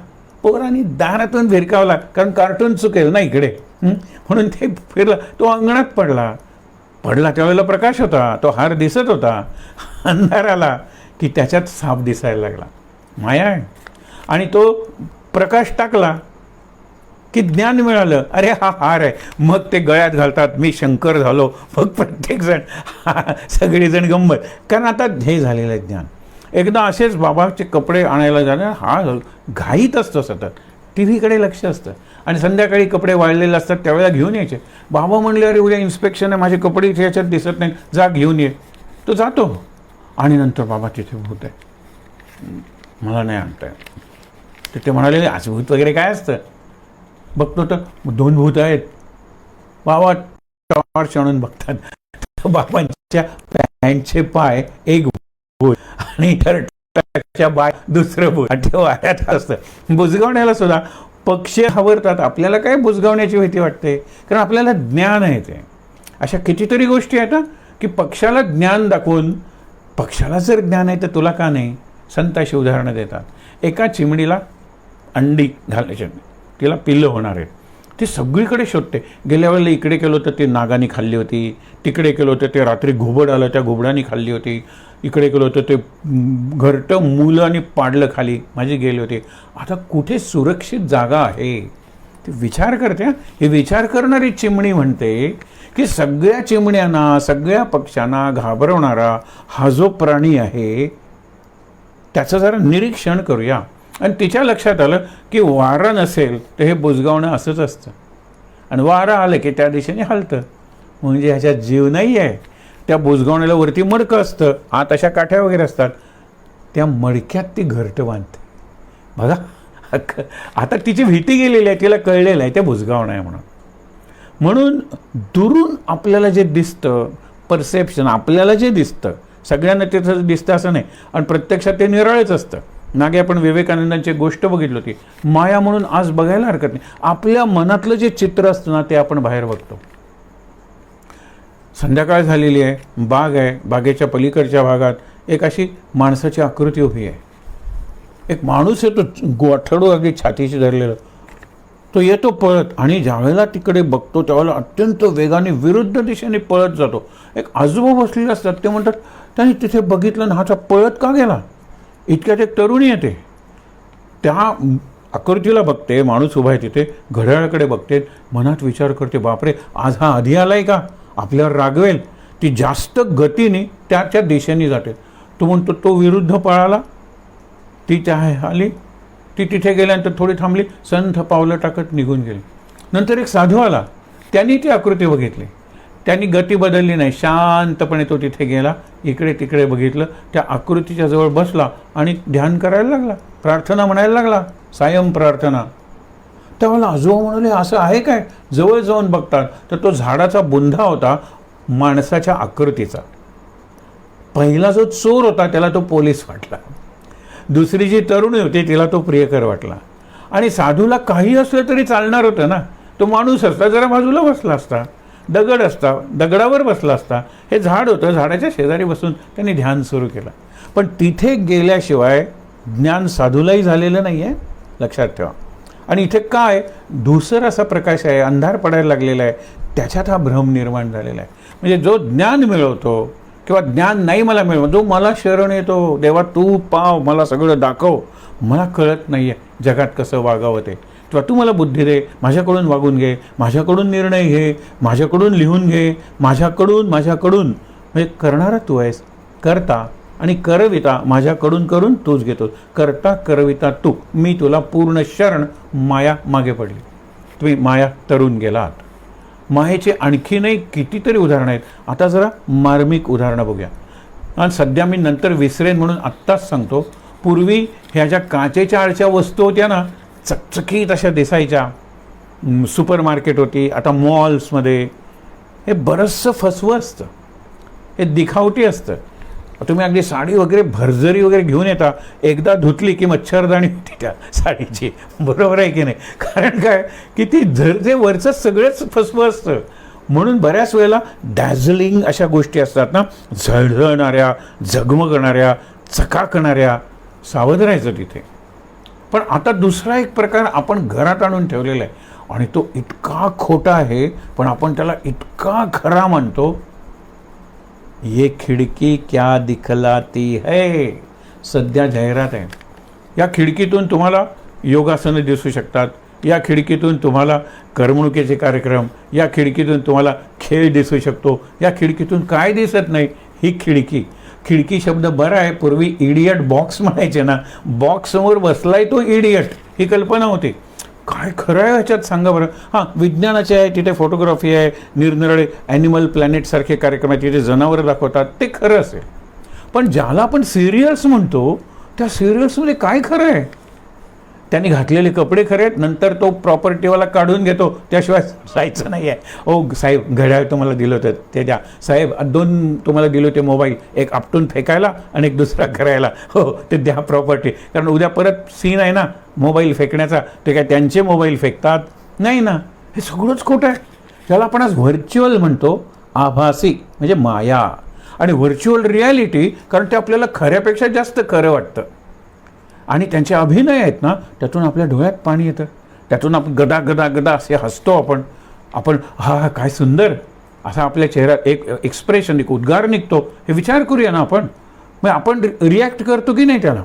पोरांनी दारातून भिरकावला कारण कार्टून चुकेल ना इकडे, म्हणून ते फिरला, तो अंगणात पडला त्यावेळेला प्रकाश होता, तो हार दिसत होता. अंधार आला की त्याच्यात साप दिसायला लागला. माया आहे. आणि तो प्रकाश टाकला की ज्ञान मिळालं, अरे हा हार आहे. मग ते गळ्यात घालतात, मी शंकर झालो. मग प्रत्येकजण सगळेजण गंमत, कारण आता हे झालेलं आहे ज्ञान. एकदा असेच बाबाचे कपडे आणायला जाणार, हा घाईत असतो सतत, टी व्हीकडे लक्ष असतं, आणि संध्याकाळी कपडे वाळलेले असतात त्यावेळेला घेऊन यायचे. बाबा म्हणले अरे उद्या इन्स्पेक्शन आहे, माझे कपडे इथे याच्यात दिसत नाही, जा घेऊन ये. तो जातो आणि नंतर बाबा तिथे भूत आहे, मला नाही आणताय. तर ते म्हणाले आज भूत वगैरे काय असतं. बघतो तर 2 भूत आहेत. बाबा टॉर्च आणून बघतात, बाबांच्या पॅन्टचे पाय एक भूत आणि शर्टाच्या बाय दुसरं भूत. ते वाऱ्यात असतं. बुजगावण्याला सुद्धा पक्षी घाबरतात. आपल्याला काय बुजगावण्याची भीती वाटते, कारण आपल्याला ज्ञान आहे. ते अशा कितीतरी गोष्टी आहेत की पक्षाला ज्ञान दाखवून, पक्षाला जर ज्ञान आहे तर तुला का नाही. संत अशी उदाहरणं देतात. एका चिमणीला अंडी घालायची, तिला पिल्लं होणार आहेत. ती सगळीकडे शोधते. गेल्या वेळेला इकडे केलं तर ते नागाने खाल्ली होती, तिकडे केलं होतं ते रात्री घुबड आलं त्या घुबडाने खाल्ली होती, इकडे केलं होतं ते घरटं मुलांनी पाडलं खाली, माझी गेली होती. आता कुठे सुरक्षित जागा आहे ते विचार करते. हे विचार करणारी चिमणी म्हणते की सगळ्या चिमण्यांना, सगळ्या पक्ष्यांना घाबरवणारा हा जो प्राणी आहे त्याचं जरा निरीक्षण करूया. आणि तिच्या लक्षात आलं की वारं नसेल तर हे बुजगावणं असंच असतं, आणि वारं आलं की त्या दिशेने हलतं, म्हणजे ह्याच्यात जीव नाही आहे. त्या बुजगावण्याला वरती मडकं असतं, आत अशा काठ्या वगैरे असतात. त्या मडक्यात ती घरटं बांधते. बघा, आता तिची भीती गेलेली आहे, तिला कळलेलं आहे ते बुजगाव नाही म्हणून. म्हणून दुरून आपल्याला जे दिसतं, परसेप्शन आपल्याला जे दिसतं, सगळ्यांना ते दिसतं असं नाही, आणि प्रत्यक्षात ते निराळच असतं. मागे आपण विवेकानंदांची गोष्ट बघितली होती, माया म्हणून आज बघायला हरकत नाही. आपल्या मनातलं जे चित्र असतं ना ते आपण बाहेर बघतो. संध्याकाळ झालेली आहे, बाग आहे, बागेच्या पलीकडच्या भागात एक अशी माणसाची आकृती उभी आहे. एक माणूस येतो, गोठडू अगदी छातीशी धरलेलं, तो येतो पळत, आणि ज्यावेळेला तिकडे बघतो त्यावेळेला अत्यंत वेगाने विरुद्ध दिशेने पळत जातो. एक आजोबा बसलेले असतात, ते म्हणतात त्याने तिथे बघितलं ना, हा पळत का गेला. इतक्यात एक तरुणी येते, त्या आकृतीला बघते, माणूस उभा आहे तिथे, घड्याळाकडे बघते, मनात विचार करते, बापरे आज हा आधी आलाय का, आपल्यावर रागवेल. ती जास्त गतीने त्याच्या दिशेने जाते. तो म्हणतो तो विरुद्ध पळाला, ती त्या आली, ती तिथे गेल्यानंतर थोडी थांबली, संथ पावलं टाकत निघून गेली. नंतर एक साधू आला, त्यांनी ती आकृती बघितली, त्यांनी गती बदलली नाही, शांतपणे तो तिथे गेला, इकडे तिकडे बघितलं, त्या आकृतीच्या जवळ बसला आणि ध्यान करायला लागला, प्रार्थना म्हणायला लागला, सायं प्रार्थना. त्यावेळेला आजोबा म्हणाले असं आहे काय. जवळ जाऊन बघतात तर तो झाडाचा बुंधा होता माणसाच्या आकृतीचा. पहिला जो चोर होता त्याला तो पोलीस वाटला, दुसरी जी तरुणी होती तिला तो प्रियकर वाटला, आणि साधूला काही असलं तरी चालणार होतं ना. तो माणूस असता, जरा बाजूला बसला असता, दगड असता, दगडावर बसला असता. हे झाड होतं, झाडाच्या शेजारी बसून त्यांनी ध्यान सुरू केलं. पण तिथे गेल्याशिवाय ज्ञान साधूलाही झालेलं नाही आहे, लक्षात ठेवा. आणि इथे काय धूसर असा प्रकाश आहे, अंधार पडायला लागलेला आहे, त्याच्यात हा भ्रम निर्माण झालेला आहे. म्हणजे जो ज्ञान मिळवतो किंवा ज्ञान नाही मला मिळवतो, जो मला शरण येतो, देवा तू पाव, मला सगळं दाखव, मला कळत नाही आहे जगात कसं वागावं ते, किंवा तू मला बुद्धी दे, माझ्याकडून वागून घे, माझ्याकडून निर्णय घे, माझ्याकडून लिहून घे, माझ्याकडून म्हणजे करणारा तू आहेस, करता आणि करविता माझ्याकडून करून तूच घेतो, करता करविता तू, मी तुला पूर्ण शरण. माया मागे पडली, तुम्ही माया तरुण गेलात. मायेचे आणखीनही कितीतरी उदाहरणं आहेत. आता जरा मार्मिक उदाहरणं बघूया. आणि सध्या मी नंतर विसरेन म्हणून आत्ताच सांगतो, पूर्वी ह्या ज्या काचेच्या आळच्या वस्तू होत्या ना, चकचकीत अशा दिसायच्या, सुपर मार्केट होती, आता मॉल्समध्ये हे बरंचसं फसवं असतं, हे दिखावटी असतं. तुम्ही अगदी साडी वगैरे भरजरी वगैरे घेऊन येता, एकदा धुतली की मच्छरदाणी होती त्या साडीची, बरोबर आहे की नाही. कारण काय की ती झरजे वरचं सगळंच फसवं असतं. म्हणून बऱ्याच वेळेला डॅझलिंग अशा गोष्टी असतात ना, झळझळणाऱ्या, झगमगणाऱ्या, चकाकणाऱ्या, सावध राहायचं तिथे. पण आता दुसरा एक प्रकार आपण घरात आणून ठेवलेला आहे, आणि तो इतका खोटा आहे पण आपण त्याला इतका खरा म्हणतो. ये खिडकी क्या दिखलाती है, सध्या जाहिरात आहे. या खिडकीतून तुम्हाला योगासनं दिसू शकतात, या खिडकीतून तुम्हाला करमणुकीचे कार्यक्रम, या खिडकीतून तुम्हाला खेळ दिसू शकतो, या खिडकीतून काय दिसत नाही. ही खिडकी शब्द बरा आहे. पूर्वी इडियट बॉक्स म्हणायचे ना, बॉक्स समोर बसलाय तो इडियट, ही कल्पना होती. काय खरं आहे ह्याच्यात सांगा बरं. हां, विज्ञानाचे आहे, तिथे फोटोग्राफी आहे, निरनिराळे ॲनिमल प्लॅनेटसारखे कार्यक्रम आहेत, तिथे जनावरं दाखवतात, ते खरं असेल. पण ज्याला आपण सिरियल्स म्हणतो त्या सिरियल्समध्ये काय खरं आहे. त्यांनी घातलेले कपडे खरे आहेत, नंतर तो प्रॉपर्टीवाला काढून घेतो, त्याशिवाय जायचं नाही आहे. ओ साहेब, घड्याळ तुम्हाला दिलं होतं ते द्या, साहेब 2 तुम्हाला दिले होते मोबाईल, एक आपटून फेकायला आणि एक दुसरा करायला, हो ते द्या प्रॉपर्टी. कारण उद्या परत सीन आहे ना मोबाईल फेकण्याचा, ते काय त्यांचे मोबाईल फेकतात नाही ना. हे सगळंच खोटं आहे. त्याला आपण आज व्हर्च्युअल म्हणतो, आभासी म्हणजे माया, आणि व्हर्च्युअल रियालिटी, कारण ते आपल्याला खऱ्यापेक्षा जास्त खरं वाटतं. आणि त्यांचे अभिनय आहेत ना, त्यातून आपल्या डोळ्यात पाणी येतं, त्यातून आपण गदा गदा गदा असे हसतो. आपण हा काय सुंदर असा आपल्या चेहऱ्यात एक एक्सप्रेशन, एक उद्गार निघतो. हे विचार करूया ना आपण, मग आपण रिॲक्ट करतो की नाही त्याला.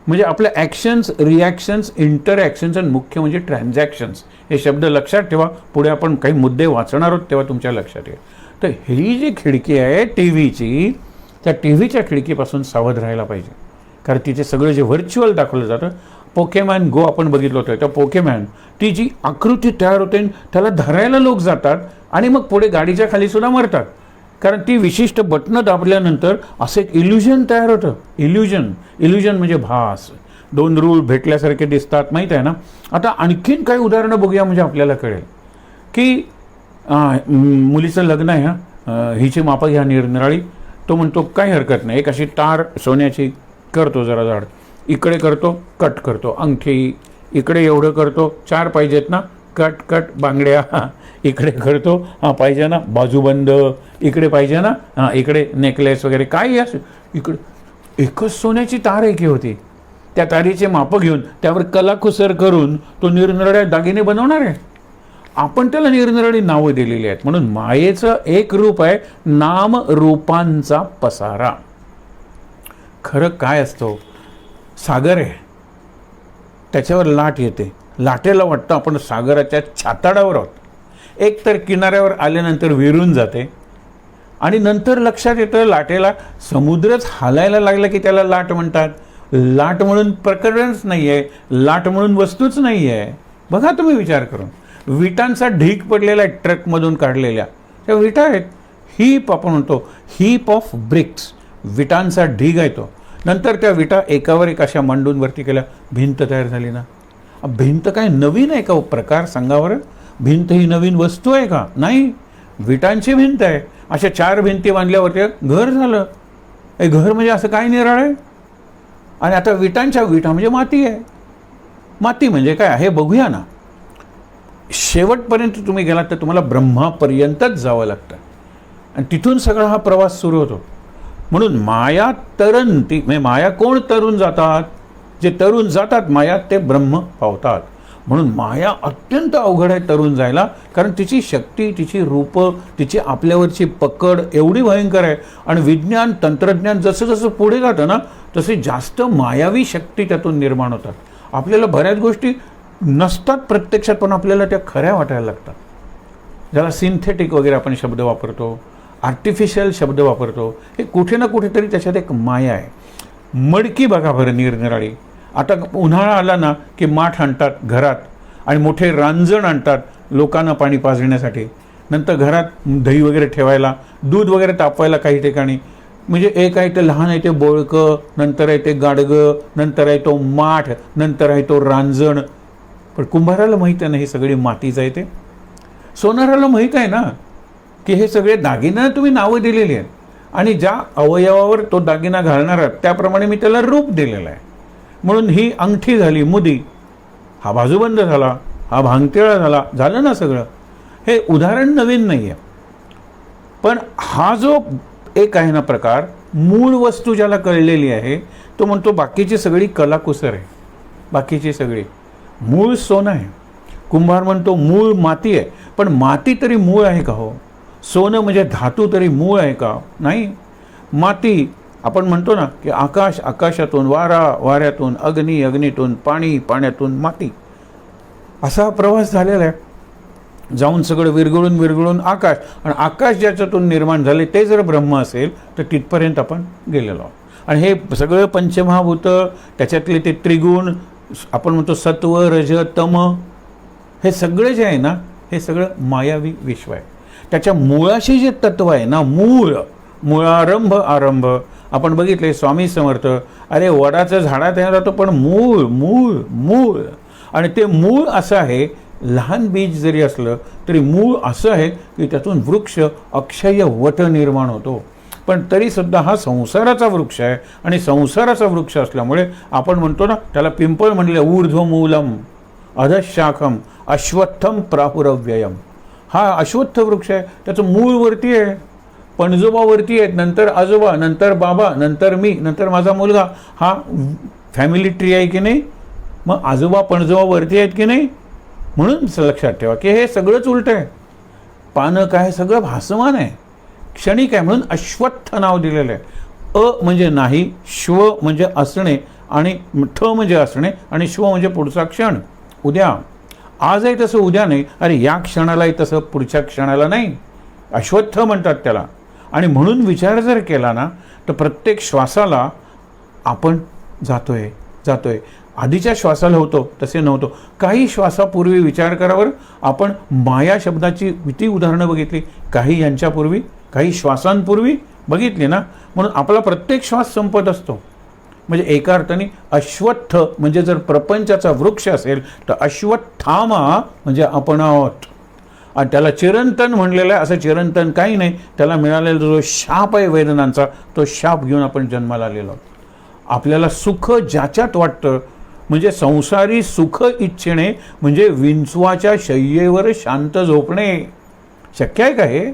म्हणजे आपल्या ॲक्शन्स, रिॲक्शन्स, इंटरॲक्शन्स आणि मुख्य म्हणजे ट्रान्झॅक्शन्स, हे शब्द लक्षात ठेवा. पुढे आपण काही मुद्दे वाचणार आहोत तेव्हा तुमच्या लक्षात येईल. तर ही जी खिडकी आहे टी व्हीची, त्या टी व्हीच्या खिडकीपासून सावध राहायला पाहिजे. कारण तिथे सगळं जे व्हर्च्युअल दाखवलं जातं, पोकेमॅन गो आपण बघितलं होतं, त्या पोकेमॅन ती जी आकृती तयार होते त्याला धरायला लोक जातात आणि मग पुढे गाडीच्या खाली सुद्धा मरतात. कारण ती विशिष्ट बटणं दाबल्यानंतर असं एक इल्युजन तयार होतं. इल्युजन म्हणजे भास. दोन रूळ भेटल्यासारखे दिसतात, माहीत आहे ना. आता आणखीन काही उदाहरणं बघूया म्हणजे आपल्याला कळेल की मुलीचं लग्न आहे, हिची मापं घ्या निरनिराळी. तो म्हणतो काही हरकत नाही, एक अशी तार सोन्याची करतो जरा जाड, इकडे करतो कट करतो, अंगठी इकडे एवढं करतो, 4 पाहिजेत ना, कट कट बांगड्या इकडे करतो, पाहिजे ना बाजूबंद, इकडे पाहिजे ना, इकडे नेकलेस वगैरे काय असं. इकडे एकच सोन्याची तार एकी होती. त्या तारीचे मापं घेऊन त्यावर कलाकुसर करून तो निरनिराळ्या दागिने बनवणार आहे. आपण त्याला निरनिराळी नावं दिलेली आहेत. म्हणून मायेचं एक रूप आहे नाम रूपांचा पसारा. खरं काय असतो, सागर आहे, त्याच्यावर लाट येते, लाटेला वाटतं आपण सागराच्या छाताडावर आहोत. एक तर किनाऱ्यावर आल्यानंतर विरून जाते आणि नंतर लक्षात येतं लाटेला समुद्रच हालायला लागला की त्याला लाट म्हणतात. लाट म्हणून प्रकरणच नाही आहे, लाट म्हणून वस्तूच नाही आहे. बघा तुम्ही विचार करून, विटांचा ढीग पडलेला आहे ट्रकमधून काढलेल्या, त्या विटा आहेत. हीप आपण म्हणतो, हीप ऑफ ब्रिक्स, विटांचा ढीग आहे तो. नंतर त्या विटा एकावर एक अशा मांडून वरती केल्या, भिंत तयार झाली ना. भिंत काय नवीन आहे का प्रकार सांगावर? भिंत ही नवीन वस्तू आहे का? नाही, विटांची भिंत आहे. अशा 4 भिंती बांधल्यावरती घर झालं. हे घर म्हणजे असं काय निराळ आहे. आणि आता विटा म्हणजे माती आहे. माती म्हणजे काय हे बघूया ना. शेवटपर्यंत तुम्ही गेलात तर तुम्हाला ब्रह्मापर्यंतच जावं लागतं आणि तिथून सगळा हा प्रवास सुरू होतो. म्हणून माया तरंती, म्हणजे माया कोण तरुण जातात? जे तरुण जातात मायात ते ब्रह्म पावतात. म्हणून माया अत्यंत अवघड आहे तरुण जायला, कारण तिची शक्ती, तिची रूपं, तिची आपल्यावरची पकड एवढी भयंकर आहे. आणि विज्ञान तंत्रज्ञान जसं जसं पुढे जातं ना तसे जास्त मायावी शक्ती त्यातून निर्माण होतात. आपल्याला बऱ्याच गोष्टी नसतात प्रत्यक्षात, पण आपल्याला त्या खऱ्या वाटायला लागतात. ज्याला सिंथेटिक वगैरे आपण शब्द वापरतो, आर्टिफिशियल शब्द वापरतो, हे कुठे ना कुठेतरी त्याच्यात एक माया आहे. मडकी बघा बरं निरनिराळी. आता उन्हाळा आला ना की माठ आणतात घरात आणि मोठे रांजण आणतात लोकांना पाणी पाजण्यासाठी. नंतर घरात दही वगैरे ठेवायला, दूध वगैरे तापवायला काही ठिकाणी. म्हणजे एक आहे ते लहान आहे ते बोळकं, नंतर आहे ते गाडगं, नंतर आहे तो माठ, नंतर आहे तो रांजण. पण कुंभाराला माहीत आहे ना ही सगळी मातीच आहे. ते सोनाराला माहीत आहे ना की हे सगळे दागिना तुम्ही नावं दिलेली आहेत आणि ज्या अवयवावर तो दागिना घालणार आहात त्याप्रमाणे मी त्याला रूप दिलेलं आहे. म्हणून ही अंगठी झाली मुदी, हा बाजूबंद झाला, हा भांगतेळा झाला, झालं ना सगळं. हे उदाहरण नवीन नाही आहे, पण हा जो एक आहे ना प्रकार, मूळ वस्तू ज्याला कळलेली आहे तो म्हणतो बाकीची सगळी कलाकुसर आहे. बाकीची सगळी मूळ सोनं आहे. कुंभार म्हणतो मूळ माती आहे, पण माती तरी मूळ आहे का हो? सोनं म्हणजे धातू तरी मूळ आहे का? नाही. माती आपण म्हणतो ना की आकाश आकाशातून, वारा वाऱ्यातून, अग्नी अग्नीतून, पाणी पाण्यातून, माती, असा प्रवास झालेला आहे. जाऊन सगळं विरघळून आकाश, आणि आकाश ज्याच्यातून निर्माण झाले ते जर ब्रह्म असेल तर तिथपर्यंत आपण गेलेलो आहोत. आणि हे सगळं पंचमहाभूत, त्याच्यातले ते त्रिगुण, आपण म्हणतो सत्व रज तम, हे सगळं जे आहे ना हे सगळं मायावी विश्व आहे. त्याच्या मुळाशी जे तत्व आहे ना, मूळारंभ आरंभ, आपण बघितले स्वामी समर्थ, अरे वडाचं झाडात येणार राहतो पण मूळ मूळ मूळ, आणि ते मूळ असं आहे, लहान बीज जरी असलं तरी मूळ असं आहे की त्यातून वृक्ष अक्षय वट निर्माण होतो. पण तरीसुद्धा हा संसाराचा वृक्ष आहे, आणि संसाराचा वृक्ष असल्यामुळे आपण म्हणतो ना त्याला पिंपळ म्हणले, ऊर्ध्वमूलम अधशाखम अश्वत्थम प्राहुरव्ययम. हा अश्वत्थ वृक्ष आहे, त्याचं मूळ वरती आहे, पणजोबावरती आहेत, नंतर आजोबा, नंतर बाबा, नंतर मी, नंतर माझा मुलगा. हा फॅमिली ट्री आहे की नाही? मग आजोबा पणजोबावरती आहेत की नाही? म्हणून लक्षात ठेवा की हे सगळंच उलट आहे. पानं काय सगळं भासमान आहे, क्षणिक आहे. म्हणून अश्वत्थ नाव दिलेलं आहे. अ म्हणजे नाही, श्व म्हणजे असणे, आणि ठ म्हणजे असणे, आणि श्व म्हणजे पुढचा क्षण, उद्या. आज आहे तसं उद्या नाही, अरे या क्षणालाही तसं पुढच्या क्षणाला नाही, अश्वत्थ म्हणतात त्याला. आणि म्हणून विचार जर केला ना तर प्रत्येक श्वासाला आपण जातोय. आधीच्या श्वासाला होतो तसे नव्हतो. काही श्वासापूर्वी विचार करावर आपण माया शब्दाची किती उदाहरणं बघितली, काही यांच्यापूर्वी काही श्वासांपूर्वी बघितली ना, म्हणून आपला प्रत्येक श्वास संपत असतो. म्हणजे एका अर्थाने अश्वत्थ म्हणजे जर प्रपंचाचा वृक्ष असेल तर अश्वत्थामा म्हणजे आपण आहोत. आणि त्याला चिरंतन म्हणलेलं आहे. असं चिरंतन काही नाही, त्याला मिळालेला जो शाप आहे वेदनांचा, तो शाप घेऊन आपण जन्माला आलेलो आहोत. आपल्याला सुख ज्याच्यात वाटतं, म्हणजे संसारी सुख इच्छेने म्हणजे विंचवाच्या शय्येवर शांत झोपणे शक्य आहे का? हे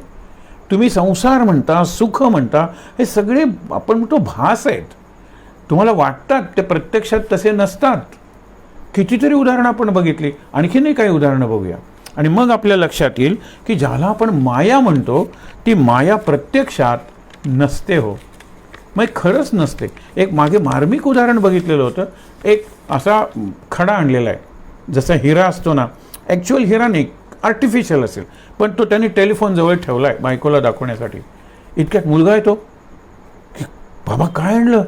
तुम्ही संसार म्हणता, सुख म्हणता, हे सगळे आपण म्हणतो भास आहेत. तुम्हाला वाटतात, ते प्रत्यक्षात तसे नसतात. कितीतरी उदाहरणं आपण बघितली, आणखीनही काही उदाहरणं बघूया आणि मग आपल्या लक्षात येईल की ज्याला आपण माया म्हणतो ती माया प्रत्यक्षात नसते. हो, मग खरंच नसते. एक मागे मार्मिक उदाहरण बघितलेलं होतं. एक असा खडा आणलेला आहे, जसा हिरा असतो ना, ॲक्च्युअल हिरा नाही, आर्टिफिशियल असेल, पण तो त्यांनी टेलिफोन जवळ ठेवला आहे बायकोला दाखवण्यासाठी. इतक्यात मुलगा येतो की बाबा काय आणलं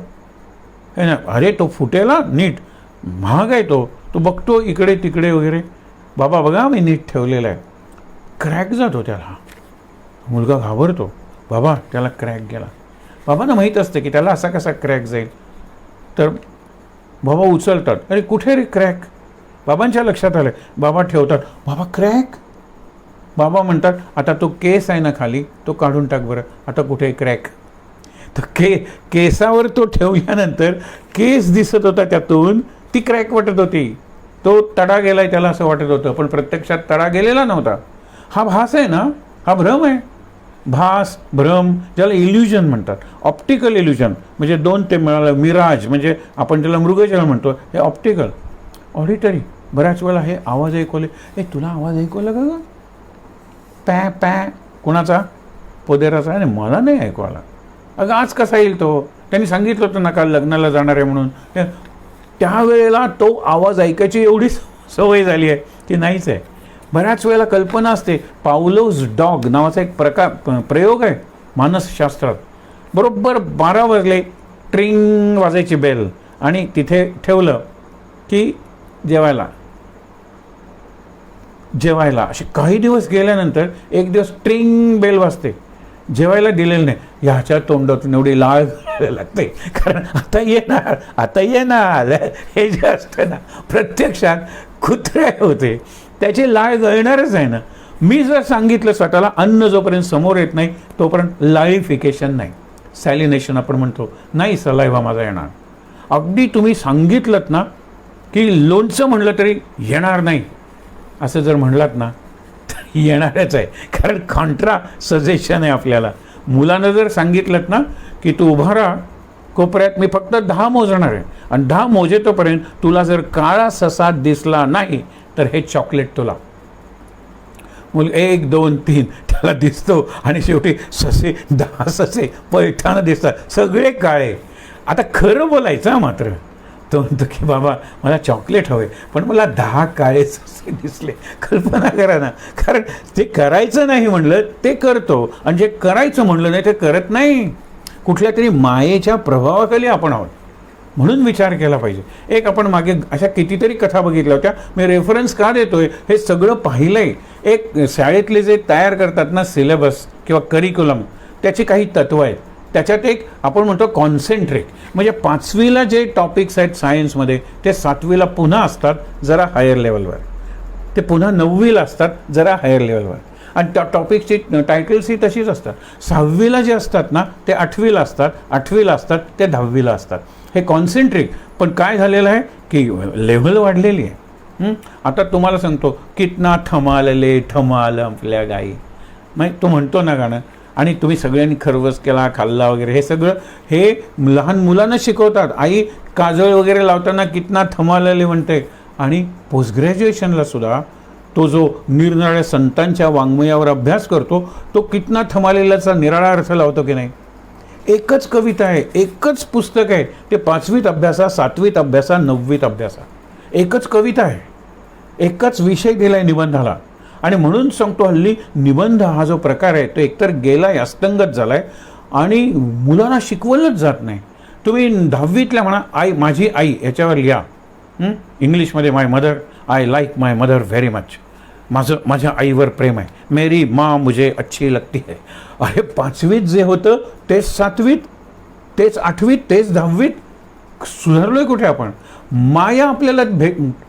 है ना, अरे तो फुटेला नीट, महाग आहे तो. तो बघतो इकडे तिकडे वगैरे, बाबा बघा मी नीट ठेवलेला आहे. क्रॅक जातो त्याला. मुलगा घाबरतो, बाबा त्याला क्रॅक गेला. बाबांना माहीत असतं की त्याला असा कसा क्रॅक जाईल. तर बाबा उचलतात, अरे कुठे रे क्रॅक. बाबांच्या लक्षात आलं, बाबा ठेवतात, बाबा क्रॅक. बाबा म्हणतात, आता तो केस आहे ना खाली, तो काढून टाक बरं, आता कुठे क्रॅक. तर केसावर तो ठेवल्यानंतर केस दिसत होता, त्यातून ती क्रॅक वाटत होती. तो तडा गेलाय त्याला असं वाटत होतं, पण प्रत्यक्षात तडा गेलेला नव्हता. हा भास आहे ना, हा भ्रम आहे. भास, भ्रम, ज्याला इल्युजन म्हणतात. ऑप्टिकल इल्युजन म्हणजे दोन ते मिळालं. मिराज म्हणजे आपण त्याला मृगजल म्हणतो, हे ऑप्टिकल. ऑडिटरी, बऱ्याच वेळा हे आवाज ऐकवले, ए तुला आवाज ऐकवला का ग, पॅ पॅ, कुणाचा, पोदेराचा. आणि मला नाही ऐकवायला. अगं आज कसा येईल तो, त्यांनी सांगितलं होतं ना काल लग्नाला जाणार आहे म्हणून. त्यावेळेला तो आवाज ऐकायची एवढी सवय झाली आहे की नाहीच आहे. बऱ्याच वेळेला कल्पना असते. पावलोज डॉग नावाचा एक प्रयोग आहे मानसशास्त्रात. बरोबर 12 वाजले, ट्रिंग वाजायची बेल, आणि तिथे ठेवलं की जेवायला असे काही दिवस गेल्यानंतर एक दिवस ट्रिंग बेल वाजते, जेवायला दिलेलं नाही. ह्याच्या तोंडातून एवढी लाळ लागते, कारण आता येणार हे जे असतं ना, प्रत्यक्षात कुत्रे होते, त्याची लाळ गळणारच आहे ना. मी जर सांगितलं स्वतःला, अन्न जोपर्यंत समोर येत नाही तोपर्यंत लाळीफिकेशन नाही, सॅलिनेशन आपण म्हणतो, नाही सलायवा माझा येणार. अगदी तुम्ही सांगितलं ना की लोणचं म्हणलं तरी येणार नाही, असं जर म्हणलात ना तर येणारच आहे, कारण कॉन्ट्रा सजेशन आहे आपल्याला. मुलानं जर सांगितलं ना की तू उभा राहा कोपऱ्यात, मी फक्त 10 मोजणार आहे, आणि 10 मोजेतोपर्यंत तुला जर काळा ससा दिसला नाही तर हे चॉकलेट तुला. मुलगा 1 2 3 त्याला दिसतो, आणि शेवटी 10 ससे पैठाना दिसतात, सगळे काळे. आता खरं बोलायचं मात्र, तो म्हणतो की बाबा मला चॉकलेट हवे, पण मला 10 काळे ससे दिसले. कल्पना करा ना, कारण ते करायचं नाही म्हणलं ते करतो, आणि जे करायचं म्हणलं नाही ते करत नाही. कुठल्या तरी मायेच्या प्रभावाखाली आपण आहोत, म्हणून विचार केला पाहिजे. एक आपण मागे अशा कितीतरी कथा बघितल्या होत्या. मी रेफरन्स का देतोय, हे सगळं पाहिलंय. एक शाळेतले जे तयार करतात ना सिलेबस किंवा करिक्युलम, त्याची काही तत्त्व आहेत. त्याच्यात एक आपण म्हणतो कॉन्सेंट्रिक, म्हणजे 5वीला जे टॉपिक्स आहेत सायन्समध्ये ते 7वीला पुन्हा असतात जरा हायर लेवलवर, ते पुन्हा 9वीला असतात जरा हायर लेवलवर, आणि त्या टॉपिकची टायटल्सही तशीच असतात. 6वीला जे असतात ना ते 8वीला असतात, 8वीला असतात ते 10वीला असतात. हे कॉन्सेंट्रिक. पण काय झालेलं आहे की लेव्हल वाढलेली आहे. आता तुम्हाला सांगतो, कितना ठमालले ठमाल आपल्या गाई, मग तो म्हणतो ना गाणं, आणि तुम्ही सगळ्यांनी खरवस केला, खाल्ला वगैरे, हे सगळं हे लहान मुलांना शिकवतात. आई काजळ वगैरे लावताना कितना थमालले म्हणते. आणि पोस्ट ग्रॅज्युएशनला सुद्धा तो जो निरनिराळ्या संतांच्या वाङ्मयावर अभ्यास करतो, तो कितना थमालेल्याचा निराळा अर्थ लावतो की नाही. एकच कविता आहे, एकच पुस्तक आहे, ते 5वीत अभ्यासा, 7वीत अभ्यासा, 9वीत अभ्यासा. एकच कविता आहे, एकच विषय दिला आहे निबंधाला. आणि म्हणून सांगतो, हल्ली निबंध हा जो प्रकार आहे तो एकतर गेलाय, अस्तंगत झालाय, आणि मुलांना शिकवलंच जात नाही. तुम्ही 10वीतल्या म्हणा, आई माझी आई याच्यावर लिहा इंग्लिशमध्ये, my mother, I like my mother very much. माझ्या आईवर प्रेम आहे, मेरी माँ मुझे अच्छी लगती है. अरे 5वीत जे होतं तेच 7वीत, तेच 8वीत, तेच 10वीत. सुधारलोय कुठे आपण? माया आपल्याला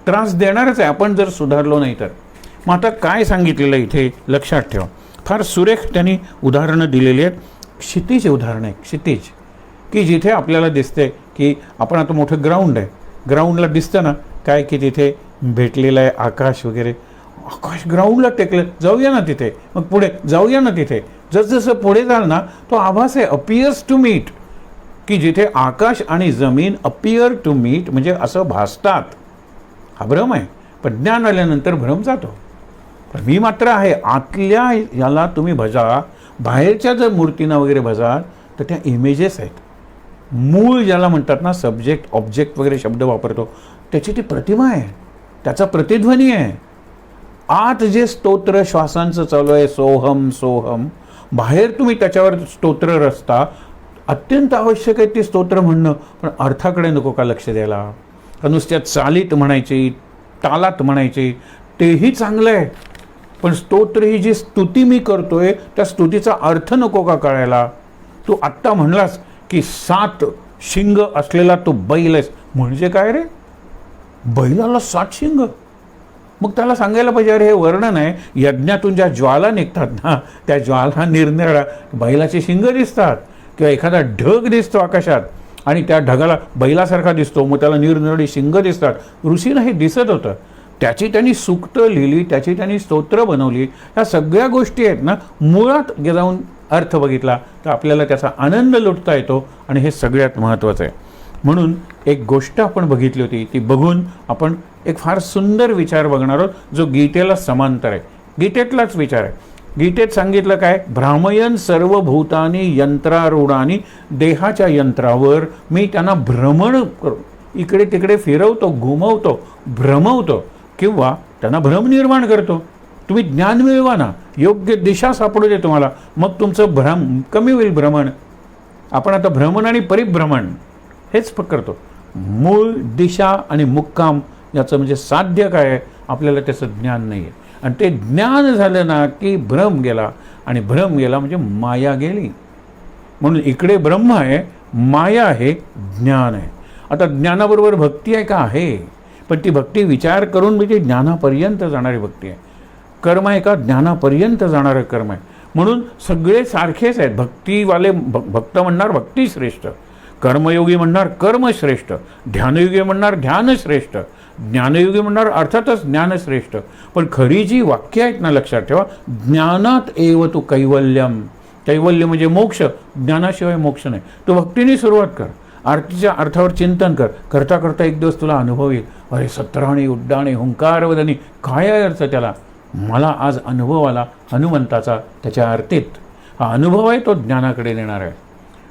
त्रास देणारच आहे आपण जर सुधारलो नाही तर. मग आता काय सांगितलेलं इथे लक्षात ठेवा. फार सुरेख त्यांनी उदाहरणं दिलेली आहेत. क्षितिज उदाहरण आहे, क्षितिज, की जिथे आपल्याला दिसते की आपण आता मोठं ग्राउंड आहे, ग्राउंडला दिसतं ना काय की तिथे भेटलेलं आहे आकाश वगैरे. आकाश ग्राउंडला टेकलं, जाऊया ना तिथे, मग पुढे जाऊया ना तिथे. जसजसं पुढे जाल ना तो आभास आहे, अपियर्स टू मीट, की जिथे आकाश आणि जमीन अपियर टू मीट म्हणजे असं भासतात. हा भ्रम आहे, पण ज्ञान आल्यानंतर भ्रम जातो. पण मी मात्र आहे आतल्या याला तुम्ही भजा, बाहेरच्या जर मूर्तींना वगैरे भजाल तर त्या इमेजेस आहेत. मूळ ज्याला म्हणतात ना, सब्जेक्ट ऑब्जेक्ट वगैरे शब्द वापरतो, त्याची ती प्रतिमा आहे, त्याचा प्रतिध्वनी आहे. आत जे स्तोत्र श्वासांचं चालू आहे, सोहम सोहम, बाहेर तुम्ही त्याच्यावर स्तोत्र रचता. अत्यंत आवश्यक आहे ते स्तोत्र म्हणणं, पण अर्थाकडे नको का लक्ष द्यायला? का नुसत्या चालीत म्हणायची, तालात म्हणायची, तेही चांगलं आहे, पण स्तोत्र ही जी स्तुती मी करतोय त्या स्तुतीचा अर्थ नको का कळायला? तू आत्ता म्हणलास की 7 शिंग असलेला तो बैल आहेस, म्हणजे काय रे? बैलाला 7 शिंग? मग त्याला सांगायला पाहिजे, अरे हे वर्णन आहे, यज्ञातून ज्या ज्वाला निघतात ना त्या ज्वाला निरनिराळ्या, बैलाची शिंग दिसतात किंवा एखादा ढग दिसतो आकाशात आणि त्या ढगाला बैलासारखा दिसतो, मग त्याला निरनिराळी शिंग दिसतात. ऋषीला हे दिसत होतं, त्याची त्यांनी सूक्तं लिहिली, त्याची त्यांनी स्तोत्र बनवली. ह्या सगळ्या गोष्टी आहेत ना, मुळात जाऊन अर्थ बघितला तर आपल्याला त्याचा आनंद लुटता येतो आणि हे सगळ्यात महत्त्वाचं आहे. म्हणून एक गोष्ट आपण बघितली होती, ती बघून आपण एक फार सुंदर विचार बघणार आहोत, जो गीतेला समांतर आहे, गीतेतलाच विचार आहे. गीतेत सांगितलं काय? भ्रामयन सर्व भूतानी यंत्रारूढानी, देहाच्या यंत्रावर मी त्यांना भ्रमण करू, इकडे तिकडे फिरवतो, घुमवतो, भ्रमवतो किंवा त्यांना भ्रम निर्माण करतो. तुम्ही ज्ञान मिळवा ना, योग्य दिशा सापडू दे तुम्हाला, मग तुमचं भ्रम कमी होईल. भ्रमण आपण आता भ्रमण आणि परिभ्रमण हेच करतो. मूळ दिशा आणि मुक्काम याचं म्हणजे साध्य काय आहे आपल्याला त्याचं ज्ञान नाही आहे. आणि ते ज्ञान झालं ना की भ्रम गेला, आणि भ्रम गेला म्हणजे माया गेली. म्हणून इकडे ब्रह्म आहे, माया आहे, ज्ञान आहे. आता ज्ञानाबरोबर भक्ती आहे का? आहे, पण ती भक्ती विचार करून म्हणजे ज्ञानापर्यंत जाणारी भक्ती आहे. कर्म आहे का? ज्ञानापर्यंत जाणारं कर्म आहे. म्हणून सगळे सारखेच आहेत. भक्तीवाले भक्त म्हणणार भक्ती श्रेष्ठ, कर्मयोगी म्हणणार कर्म श्रेष्ठ, ध्यानयोगी म्हणणार ध्यान श्रेष्ठ, ज्ञानयोगी म्हणणार अर्थातच ज्ञान श्रेष्ठ. पण खरी जी वाक्य आहेत ना, लक्षात ठेवा, ज्ञानात एव तू कैवल्यम. कैवल्य म्हणजे मोक्ष, ज्ञानाशिवाय मोक्ष नाही. तू भक्तीने सुरुवात कर, आरतीच्या अर्थावर चिंतन कर, करता करता एक दिवस तुला अनुभव येईल, अरे सत्राणी उड्डाणे हुंकारवदनी, काय आहे अर्थ त्याला? मला आज अनुभव आला हनुमंताचा त्याच्या आरतीत. हा अनुभव आहे तो ज्ञानाकडे नेणार आहे.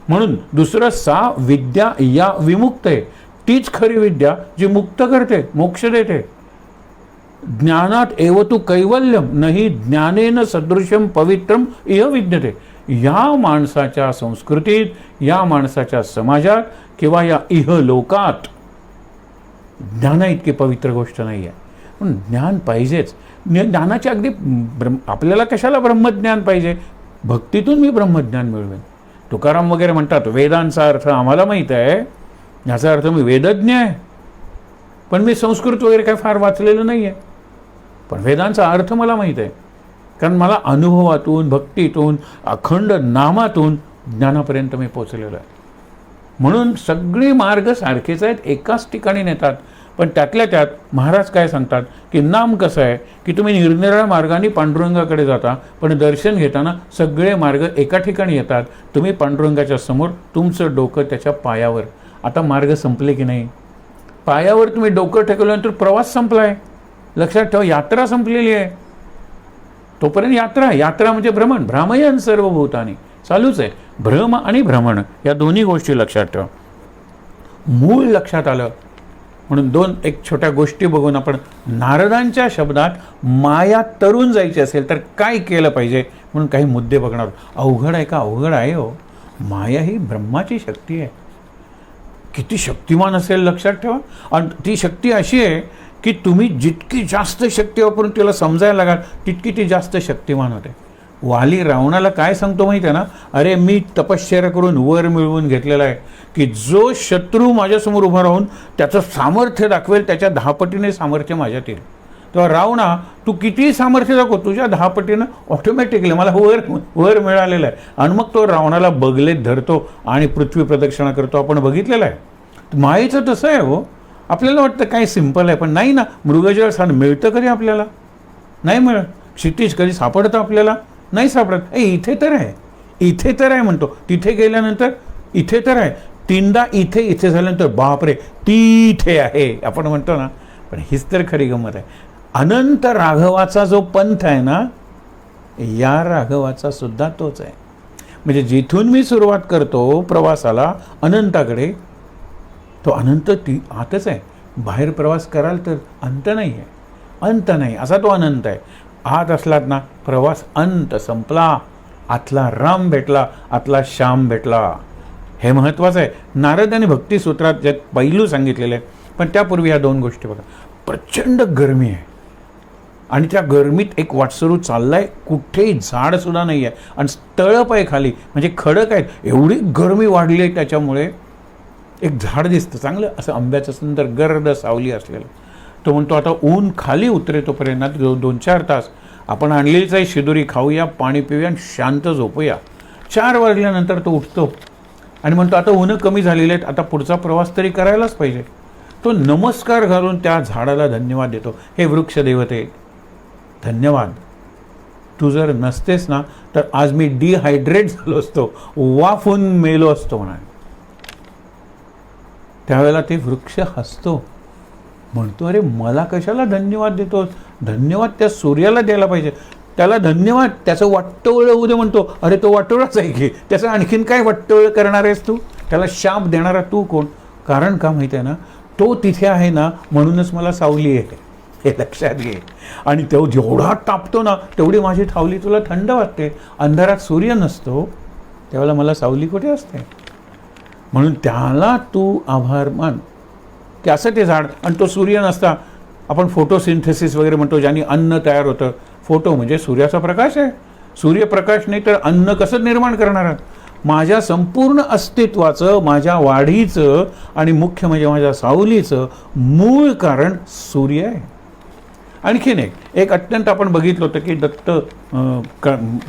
म्हणून दुसरं, सा विद्या या विमुक्त आहे, तीच खरी विद्या जी मुक्त करते, मोक्ष देते. ज्ञानात एव तू कैवल्यम नाही ज्ञानेन सदृशम पवित्रम इह विद्यते. या माणसाच्या संस्कृतीत, या माणसाच्या समाजात किंवा या इह लोकात ज्ञाना इतकी पवित्र गोष्ट नाही आहे. पण ज्ञान पाहिजेच. ज्ञानाचे अगदी आपल्याला कशाला ब्रह्मज्ञान पाहिजे? भक्तीतून मी ब्रह्मज्ञान मिळवेन. तुकाराम वगैरे म्हणतात वेदांचा अर्थ आम्हाला माहीत आहे, याचा अर्थ मी वेदज्ञ आहे, पण मी संस्कृत वगैरे काय फार वाचलेलं नाही आहे, पण वेदांचा अर्थ मला माहीत आहे, कारण मला अनुभवातून, भक्तीतून, अखंड नामातून ज्ञानापर्यंत मी पोचलेलो आहे. म्हणून सगळे मार्ग सारखेच आहेत, एकाच ठिकाणी नेतात. पण त्यातल्या त्यात महाराज काय सांगतात की नाम कसं आहे की तुम्ही निरनिराळ्या मार्गाने पांडुरंगाकडे जाता, पण दर्शन घेताना सगळे मार्ग एका ठिकाणी येतात. तुम्ही पांडुरंगाच्या समोर, तुमचं डोकं त्याच्या पायावर. आता मार्ग संपले की नाही? पायावर तुम्ही डोकं ठेवल्यानंतर प्रवास संपला आहे. लक्षात ठेवा, यात्रा संपलेली आहे. तोपर्यंत यात्रा म्हणजे भ्रमण. भ्रामयन सर्व भूतानी चालूच आहे. भ्रम आणि भ्रमण या दोन्ही गोष्टी लक्षात ठेवा. मूळ लक्षात आलं म्हणून एक छोट्या गोष्टी बघून आपण नारदांच्या शब्दात माया तरून जायची असेल तर काय केलं पाहिजे म्हणून काही मुद्दे बघणार. अवघड आहे का? अवघड आहे हो. माया ही ब्रह्माची शक्ती आहे. किती शक्तिमान असेल लक्षात ठेवा. आणि ती शक्ती अशी आहे की तुम्ही जितकी जास्त शक्ती वापरून तिला समजायला लागाल तितकी ती जास्त शक्तिमान होते. वाली रावणाला काय सांगतो माहिती आहे ना, अरे मी तपश्चर्या करून वर मिळवून घेतलेला आहे की जो शत्रू माझ्यासमोर उभा राहून त्याचं सामर्थ्य दाखवेल त्याच्या 10 पटीने सामर्थ्य माझ्यात येईल. तेव्हा रावणा तू कितीही सामर्थ्य दाखव, तुझ्या 10 पटीनं ऑटोमॅटिकली मला वर मिळालेलं आहे. आणि मग तो रावणाला बगलेत धरतो आणि पृथ्वी प्रदक्षिणा करतो. आपण बघितलेलं आहे. मायेचं तसं आहे हो. आपल्याला वाटतं काय सिंपल आहे, पण नाही ना. मृगजळ स्थान मिळतं कधी आपल्याला? नाही मिळत. क्षितिज कधी सापडतं आपल्याला? नाही सापडत. इथे तर आहे, इथे तर आहे म्हणतो. तिथे गेल्यानंतर इथे तर आहे. 3दा इथे झाल्यानंतर बापरे तिथे आहे आपण म्हणतो ना. पण हीच तर खरी गंमत आहे. अनंत राघवाचा जो पंथ आहे ना, या राघवाचा सुद्धा तोच आहे. म्हणजे जिथून मी सुरुवात करतो प्रवासाला अनंताकडे, तो अनंत ती आतच आहे. बाहेर प्रवास कराल तर अंत नाही आहे, अंत नाही असा तो अनंत आहे. आत असलात ना, प्रवास अंत संपला. आतला राम भेटला, आतला श्याम भेटला. हे महत्त्वाचं आहे. नारद आणि भक्तिसूत्रात जे पैलू सांगितलेले आहे. पण त्यापूर्वी या 2 गोष्टी बघा. प्रचंड गरमी आहे आणि त्या गरमीत एक वाटसरू चाललाय, कुठेही झाडसुद्धा नाही आहे आणि तळप आहे खाली, म्हणजे खडक आहेत. एवढी गरमी वाढली आहे त्याच्यामुळे एक झाड दिसतं चांगलं असं आंब्याचं सुंदर गर्द सावली असलेलं. तो म्हणतो आता ऊन खाली उतरेतोपर्यंत 2-4 तास आपण आणलेलीच आहे शिदोरी खाऊया, पाणी पिऊया आणि शांत झोपूया. 4 वाजल्यानंतर तो उठतो आणि म्हणतो आता ऊन कमी झालेले आहेत, आता पुढचा प्रवास तरी करायलाच पाहिजे. तो नमस्कार घालून त्या झाडाला धन्यवाद देतो. हे वृक्ष देवते धन्यवाद, तू जर नसतेस ना तर आज मी डिहायड्रेट झालो असतो, वाफून मेलो असतो म्हणाले. त्यावेळेला ते वृक्ष हसतो, म्हणतो अरे मला कशाला धन्यवाद देतोस? धन्यवाद त्या सूर्याला द्यायला पाहिजे. त्याला धन्यवाद, त्याचं वाटोळं होऊ दे म्हणतो. अरे तो वाटोळाच आहे की, त्याचं आणखीन काय वाटोळं करणार आहेस तू? त्याला शाप देणारा तू कोण? कारण का माहिती आहे ना, तो तिथे आहे ना म्हणूनच मला सावली आहे, हे लक्षात घे. आणि तो जेवढा तापतो ना तेवढी माझी सावली तुला थंड वाटते. अंधारात सूर्य नसतो त्यावेळेला मला सावली कुठे असते? म्हणून त्याला तू आभार मान की असं ते झाड. आणि तो सूर्य नसता, आपण फोटोसिंथेसिस वगैरे म्हणतो, ज्याने अन्न तयार होतं. फोटो म्हणजे सूर्याचा प्रकाश आहे. सूर्यप्रकाश नाही तर अन्न कसं निर्माण करणार आहात? माझ्या संपूर्ण अस्तित्वाचं, माझ्या वाढीचं आणि मुख्य म्हणजे माझ्या सावलीचं मूळ कारण सूर्य आहे. आणखीन एक अत्यंत आपण बघितलं होतं की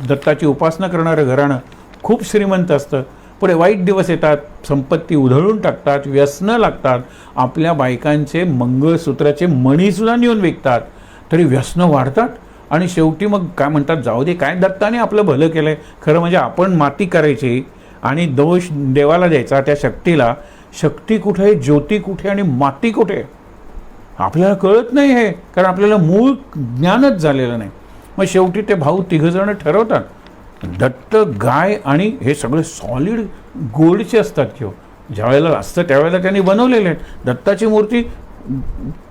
दत्ताची उपासना करणारं घराणं खूप श्रीमंत असतं. पुढे वाईट दिवस येतात, संपत्ती उधळून टाकतात, व्यसनं लागतात, आपल्या बायकांचे मंगळसूत्राचे मणीसुद्धा नेऊन विकतात, तरी व्यसनं वाढतात. आणि शेवटी मग काय म्हणतात, जाऊ दे काय दत्ताने आपलं भलं केलं आहे. खरं म्हणजे आपण माती करायची आणि दोष देवाला द्यायचा, त्या शक्तीला. शक्ती कुठे आहे, ज्योती कुठे आणि माती कुठे आपल्याला कळत नाही हे, कारण आपल्याला मूळ ज्ञानच झालेलं नाही. मग शेवटी ते भाऊ 3 जण ठरवतात, दत्त, गाय आणि हे सगळे सॉलिड गोल्डचे असतात किंवा ज्या वेळेला असतं त्यावेळेला त्यांनी बनवलेले आहेत. दत्ताची मूर्ती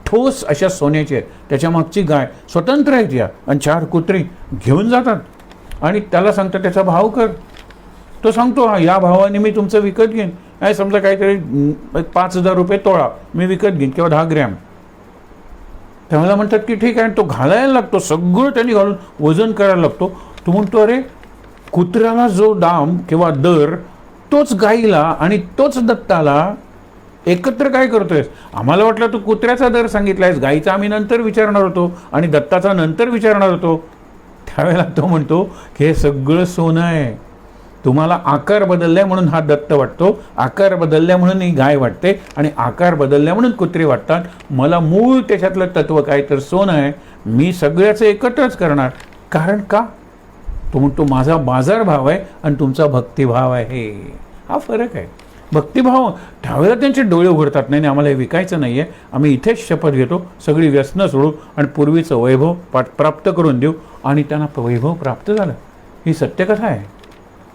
ठोस अशा सोन्याची आहे, त्याच्या मागची गाय स्वतंत्र आहेत या, आणि 4 कुत्री घेऊन जातात आणि त्याला सांगतात त्याचा भाव कर. तो सांगतो हा या भावाने मी तुमचं विकत घेईन. काय समजा काहीतरी 5,000 रुपये तोळा मी विकत घेईन किंवा 10 ग्रॅम. त्यावेळेला म्हणतात की ठीक आहे. तो घालायला लागतो, सगळं त्यांनी घालून वजन करायला लागतो. तो म्हणतो अरे कुत्र्याला जो दाम किंवा दर तोच गाईला आणि तोच दत्ताला एकत्र काय करतोयस? आम्हाला वाटलं तू कुत्र्याचा दर सांगितलायस, गाईचा आम्ही नंतर विचारणार होतो आणि दत्ताचा नंतर विचारणार होतो. त्यावेळेला तो म्हणतो की हे सगळं सोनं आहे, तुम्हाला आकार बदललाय म्हणून हा दत्त वाटतो, आकार बदलल्या म्हणून ही गाय वाटते आणि आकार बदलल्या म्हणून कुत्रे वाटतात. मला मूळ त्याच्यातलं तत्व काय तर सोनं आहे. मी सगळ्याचं एकत्रच करणार. कारण का? तो म्हणतो माझा बाजारभाव आहे आणि तुमचा भक्तिभाव आहे. हा फरक आहे. भक्तिभाव त्यावेळेला त्यांचे डोळे उघडतात, नाही आम्हाला हे विकायचं नाही आहे, आम्ही इथेच शपथ घेतो, सगळी व्यसनं सोडू आणि पूर्वीचं वैभव प्राप्त करून देऊ. आणि त्यांना वैभव प्राप्त झालं. ही सत्यकथा आहे.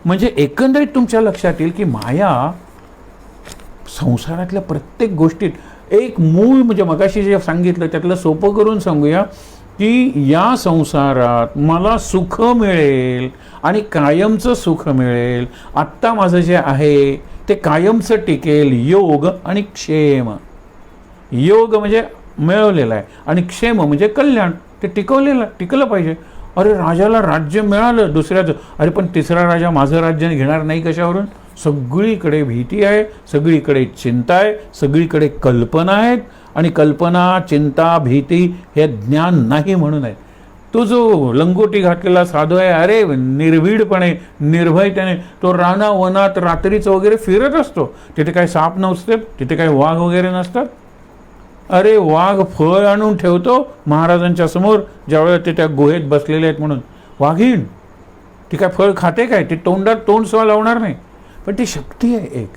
म्हणजे एकंदरीत तुमच्या लक्षात येईल की माया संसारातल्या प्रत्येक गोष्टीत एक मूळ, म्हणजे मगाशी जे सांगितलं त्यातलं सोपं करून सांगूया की या संसारात मला सुख मिळेल आणि कायमचं सुख मिळेल. आत्ता माझं जे आहे ते कायमचं टिकेल. योग आणि क्षेम. योग म्हणजे मिळवलेला आहे. आणि क्षेम म्हणजे कल्याण, ते टिकलं पाहिजे. अरे राजाला राज्य मिळालं दुसऱ्याचं, अरे पण तिसरा राजा माझं राज्य घेणार नाही कशावरून? सगळीकडे भीती आहे, सगळीकडे चिंता आहे, सगळीकडे कल्पना आहेत. आणि कल्पना, चिंता, भीती हे ज्ञान नाही म्हणून आहे. तो जो लंगोटी घातलेला साधू आहे, अरे निर्भीडपणे निर्भयतेने तो रानावनात रात्रीचं वगैरे फिरत असतो. तिथे काही साप नसते, तिथे काही वाघ वगैरे नसतात. अरे वाघ फळ आणून ठेवतो महाराजांच्या समोर, ज्यावेळेला ते त्या गुहेत बसलेले आहेत म्हणून. वाघीण ती काय फळ खाते काय? ती तोंडात तोंड सुद्धा लावणार नाही. पण ती शक्ती आहे एक.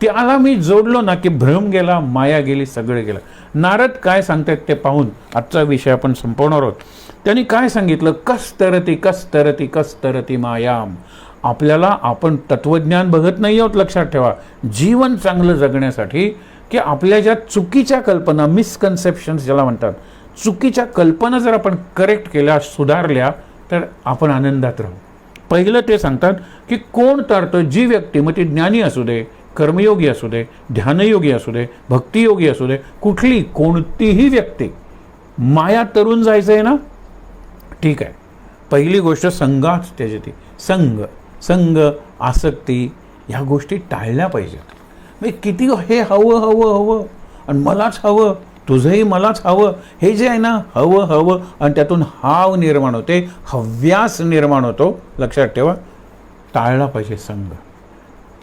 त्याला मी जोडलो ना की भ्रम गेला, माया गेली, सगळं गेलं. नारद काय सांगतात ते पाहून आजचा विषय आपण संपवणार आहोत. त्यांनी काय सांगितलं? कस्तरती कस्तरती कस्तरती मायाम. आपल्याला, आपण तत्वज्ञान बघत नाही आहोत, लक्षात ठेवा. जीवन चांगलं जगण्यासाठी की आपल्या ज्या चुकीच्या कल्पना, मिसकन्सेप्शन्स ज्याला म्हणतात, चुकीच्या कल्पना जर आपण करेक्ट केल्या, सुधारल्या, तर आपण आनंदात राहू. पहिलं ते सांगतात की कोण तरतं? जी व्यक्ती, मग ती ज्ञानी असू दे, कर्मयोगी असू दे, ध्यानयोगी असू दे, भक्तियोगी असू दे, कुठली कोणतीही व्यक्ती, माया तरून जायचं आहे ना, ठीक आहे. पहिली गोष्ट संघात त्याच्याती संघ, आसक्ती, ह्या गोष्टी टाळल्या पाहिजेत. म्हणजे किती हे हवं आणि मलाच हवं, तुझंही मलाच हवं, हे जे आहे ना, हवं आणि त्यातून हाव निर्माण होते, हव्यास निर्माण होतो. लक्षात ठेवा, टाळला पाहिजे संघ.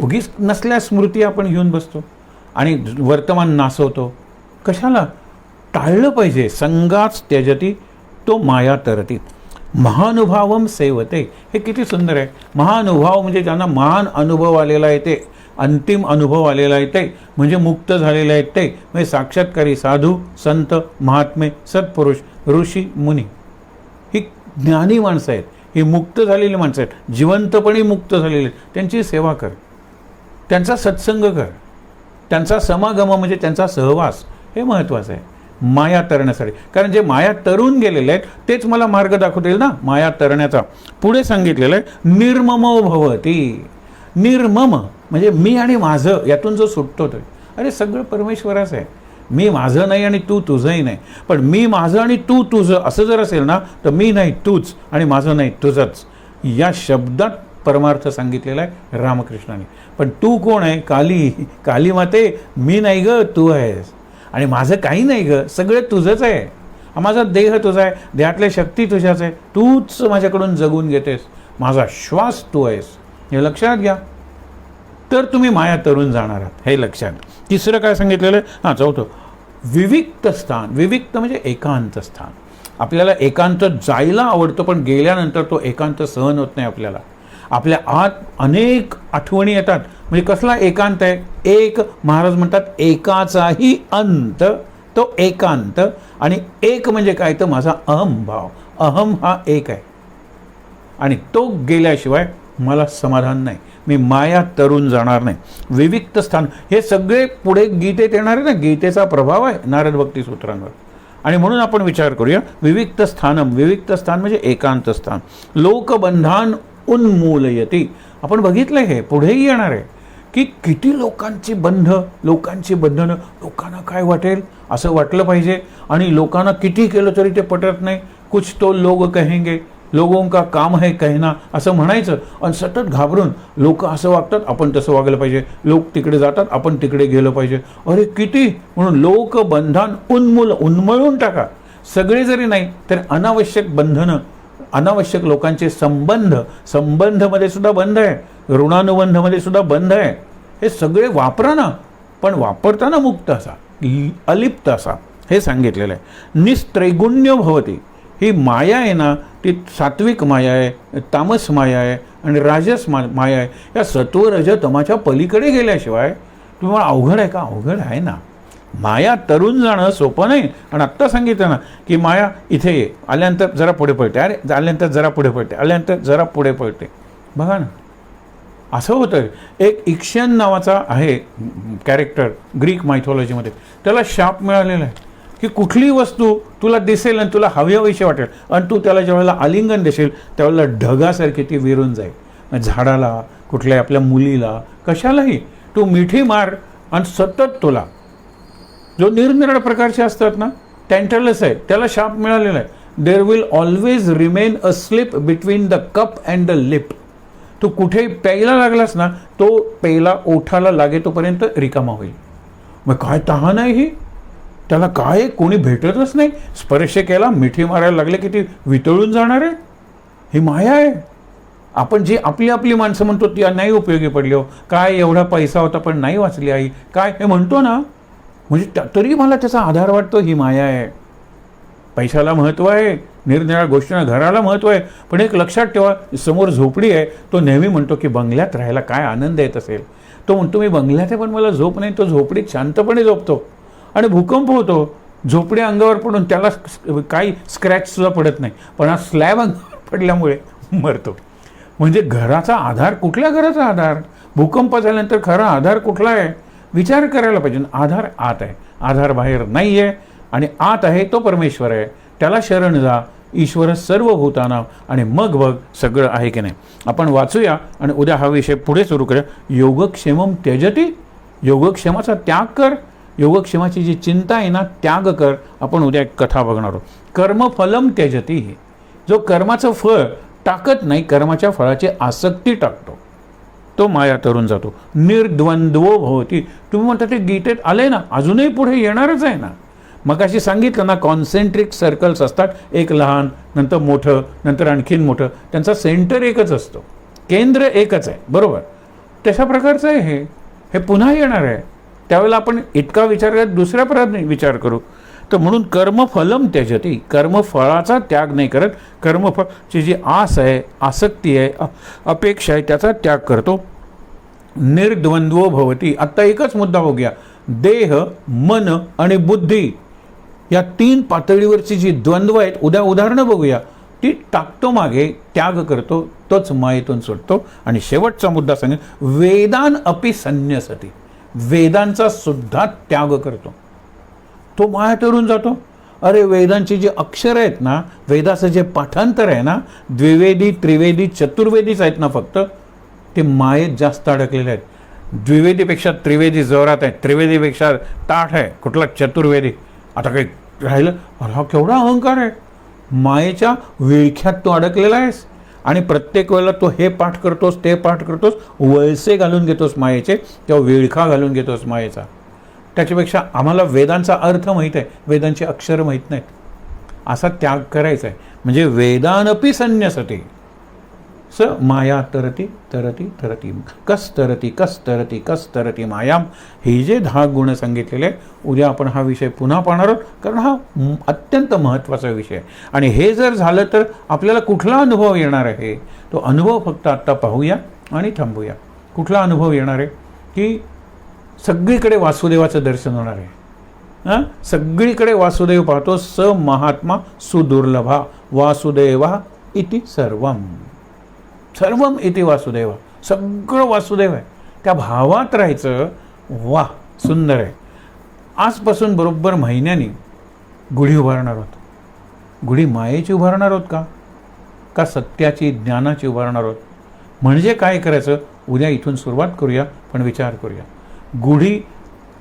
उगीच नसल्या स्मृती आपण घेऊन बसतो आणि वर्तमान नासवतो. कशाला? टाळलं पाहिजे. संघाच त्यजती तो माया तरती. महानुभावम सेवते. हे किती सुंदर आहे. महानुभाव म्हणजे त्यांना महान अनुभव आलेला आहे, ते अंतिम अनुभव आलेला आहे, ते म्हणजे मुक्त झालेले आहेत, ते म्हणजे साक्षात्कारी साधू, संत, महात्मे, सत्पुरुष, ऋषी, मुनी, ही ज्ञानी माणसं आहेत, ही मुक्त झालेली माणसं आहेत, जिवंतपणे मुक्त झालेली आहेत. त्यांची सेवा कर, त्यांचा सत्संग कर, त्यांचा समागम म्हणजे त्यांचा सहवास, हे महत्त्वाचं आहे माया तरण्यासाठी. कारण जे माया तरून गेलेले आहेत तेच मला मार्ग दाखवतील ना माया तरण्याचा. पुढे सांगितलेलं आहे निर्ममो भवती. निर्मम म्हणजे मी आणि माझं यातून जो सुटतो तो, अरे सगळं परमेश्वराचं आहे. मी माझं नाही आणि तू तुझंही नाही. पण मी माझं आणि तू तुझं असं जर असेल ना, तर मी नाही तूच आणि माझं नाही तुझंच, या शब्दात परमार्थ सांगितलेला आहे रामकृष्णाने. पण तू कोण आहे? काली माते, मी नाही ग, तू आहेस. आणि माझं काही नाही ग, सगळं तुझंच आहे. माझा देह तुझा आहे, देहातल्या शक्ती तुझ्याच आहे, तूच माझ्याकडून जगून घेतेस, माझा श्वास तू आहेस, हे लक्षात घ्या. तर तुम्ही माया तरून जाणार आहात, हे लक्षात. तिसरं काय सांगितलेलं आहे? हां, चौथं विविक्त स्थान. विविक्त म्हणजे एकांत स्थान. आपल्याला एकांत जायला आवडतं, पण गेल्यानंतर तो एकांत सहन होत नाही आपल्याला. आपल्या आत अनेक आठवणी येतात. म्हणजे कसला एकांत आहे? एक, महाराज म्हणतात एकाचाही अंत, तो एकांत. आणि एक म्हणजे काय? तर माझा अहम भाव. अहम हा एक आहे आणि तो गेल्याशिवाय मला समाधान नाही, मी माया तरून जाणार नाही. विविक्त स्थान हे सगळे पुढे गीतेत येणार आहे ना, गीतेचा प्रभाव आहे नारद भक्ती सूत्रांवर. आणि म्हणून आपण विचार करूया विविक्त स्थानम. विविक्त स्थान म्हणजे एकांत स्थान. लोकबंधान उन्मूलयती. आपण बघितलं हे पुढेही येणार आहे की किती लोकांची बंधनं. लोकांना काय वाटेल असं वाटलं पाहिजे आणि लोकांना किती केलं तरी ते पटत नाही. कुछ तो लोग कहेंगे, लोगों का काम है कहना, असं म्हणायचं आणि सतत घाबरून लोक असं वागतात, आपण तसं वागलं पाहिजे, लोक तिकडे जातात, आपण तिकडे गेलं पाहिजे. अरे किती, म्हणून लोकबंधन उन्मळून टाका. सगळे जरी नाही तर अनावश्यक बंधनं, अनावश्यक लोकांचे संबंधमध्ये सुद्धा बंध आहे, ऋणानुबंधमध्ये सुद्धा बंध आहे. हे सगळे वापरा ना, पण वापरताना मुक्त असा, अलिप्त असा, हे सांगितलेलं आहे. निस्त्रैगुण्य भवती. ही माया आहे ना, ती सात्विक माया आहे, तामस माया आहे आणि राजस माया आहे. या सत्व रज तमाच्या पलीकडे गेल्याशिवाय तुम्हाला अवघड आहे का? अवघड आहे ना. माया तरून जाणं सोपं नाही. आणि आत्ता सांगितलं ना की माया इथे ये, आल्यानंतर जरा पुढे पळते, अरे आल्यानंतर जरा पुढे पळते, आल्यानंतर जरा पुढे पळते. बघा ना, असं होतं. एक इक्शियन नावाचा आहे कॅरेक्टर ग्रीक मायथॉलॉजीमध्ये, त्याला शाप मिळालेला आहे की कुठली वस्तू तुला दिसेल आणि तुला हवीहवीशी वाटेल आणि तू त्याला ज्यावेळेला आलिंगन देशील त्यावेळेला ढगासारखी ती विरून जाईल. झाडाला, कुठल्या आपल्या मुलीला, कशालाही तू मिठी मार आणि सतत तुला जो निरनिराळ्या प्रकारचे असतात ना, टँटलस आहे, त्याला शाप मिळालेला आहे. There will always remain a slip between the cup and the lip. तू कुठे प्यायला लागलास ना, तो प्यायला ओठाला लागे तोपर्यंत रिकामा होईल. मग काय तहान आहे ही, त्याला काय कोणी भेटतच नाही. स्पर्श केला, मिठी मारायला लागले की ती वितळून जाणार आहे. ही माया आहे. आपण जी आपली आपली माणसं म्हणतो ती नाही उपयोगी पडली हो, काय एवढा पैसा होता पण नाही वाचली आई, काय हे म्हणतो ना, म्हणजे तरी मला त्याचा आधार वाटतो. ही माया आहे. पैशाला महत्त्व आहे, निरनिराळ्या गोष्टींना, घराला महत्त्व आहे, पण एक लक्षात ठेवा, समोर झोपडी आहे. तो नेहमी म्हणतो की बंगल्यात राहायला काय आनंद येत असेल. तो म्हणतो मी बंगल्यात आहे पण मला झोप नाही. तो झोपडीत शांतपणे झोपतो आणि भूकंप होतो, झोपडी अंगावर पडून त्याला काही स्क्रॅचसुद्धा पडत नाही, पण हा स्लॅब अंगावर पडल्यामुळे मरतो. म्हणजे घराचा आधार, कुठल्या घराचा आधार, भूकंप झाल्यानंतर खरा आधार कुठला आहे विचार करायला पाहिजे. आधार आत आहे, आधार बाहेर नाही आहे, आणि आत आहे तो परमेश्वर आहे. त्याला शरण जा, ईश्वर सर्व भूतानां, आणि मग बघ सगळं आहे की नाही. आपण वाचूया आणि उद्या हा विषय पुढे सुरू करूया. योगक्षेमम त्यजती, योगक्षेमाचा त्याग कर. योगक्षेमाची जी चिंता आहे ना, त्याग कर. आपण उद्या एक कथा बघणार आहोत. कर्मफलम त्यजती, जो कर्माचं फळ टाकत नाही, कर्माच्या फळाची आसक्ती टाकतो, तो माया तरून जातो. निर्द्वंद्वो भवती. तुम्ही म्हणता ते गीतेत आले ना, अजूनही पुढे येणारच आहे ना. मग अशी सांगितलं ना, कॉन्सेंट्रिक सर्कल्स असतात, एक लहान, नंतर मोठं, नंतर आणखीन मोठं, त्यांचा सेंटर एकच असतो, केंद्र एकच आहे, बरोबर. तशा प्रकारचं आहे हे पुन्हा येणार आहे. त्यावेळेला आपण इतका विचार करत दुसऱ्या प्रकारे विचार करू. तर म्हणून कर्मफलम त्यजती, कर्मफळाचा त्याग नाही करत, कर्मफळाची जी आस आहे, आसक्ती आहे, अपेक्षा आहे, त्याचा त्याग करतो. निर्द्वंद्वो भवती. आत्ता एकच मुद्दा बघूया. देह, मन आणि बुद्धी या 3 पातळीवरची जी द्वंद्व आहेत, उद्या उदाहरणं बघूया, ती टाकतो मागे, त्याग करतो, तोच मायेतून सुटतो. आणि शेवटचा मुद्दा सांगेल, वेदान अपि संन्यसती, वेदांचा सुद्धा त्याग करतो, तो माया तरून जातो. अरे वेदांची जी अक्षर आहेत ना, वेदाचं जे पाठांतर आहे ना, द्विवेदी, त्रिवेदी, चतुर्वेदीच आहेत ना, फक्त ते मायेत जास्त अडकलेले आहेत. द्विवेदीपेक्षा त्रिवेदी जोरात आहे, त्रिवेदीपेक्षा ताठ आहे, कुठला चतुर्वेदी. आता काही राहिलं, अरे हा केवढा अहंकार आहे. मायेच्या विळख्यात तो अडकलेला आहेस, आणि प्रत्येक वेळेला तो हे पाठ करतोस, ते पाठ करतोस, वळसे घालून घेतोस मायेचे, किंवा विळखा घालून घेतोस मायेचा. त्याच्यापेक्षा आम्हाला वेदांचा अर्थ माहीत आहे, वेदांची अक्षरं माहीत नाहीत, असा त्याग करायचा आहे. म्हणजे वेदानपि संन्यसते स माया तरती तरती तरती, कस तरती कस तरती कस तरती मायाम. हे जे 10 गुण सांगितलेले, उद्या आपण हा विषय पुन्हा पाहणार आहोत, कारण हा अत्यंत महत्त्वाचा विषय आहे. आणि हे जर झालं तर आपल्याला कुठला अनुभव येणार आहे, तो अनुभव फक्त आत्ता पाहूया आणि थांबूया. कुठला अनुभव येणार आहे की सगळीकडे वासुदेवाचं दर्शन होणार आहे. सगळीकडे वासुदेव पाहतो. स महात्मा सुदुर्लभा वासुदेवा इति सर्वम, सर्वम इति वासुदेवा, सगळं वासुदेव आहे. त्या भावात राहायचं. वा, सुंदर आहे. आजपासून बरोबर महिन्यानी गुढी उभारणार आहोत. गुढी मायेची उभारणार आहोत का सत्याची, ज्ञानाची उभारणार आहोत? म्हणजे काय करायचं, उद्या इथून सुरुवात करूया, पण विचार करूया. गुढी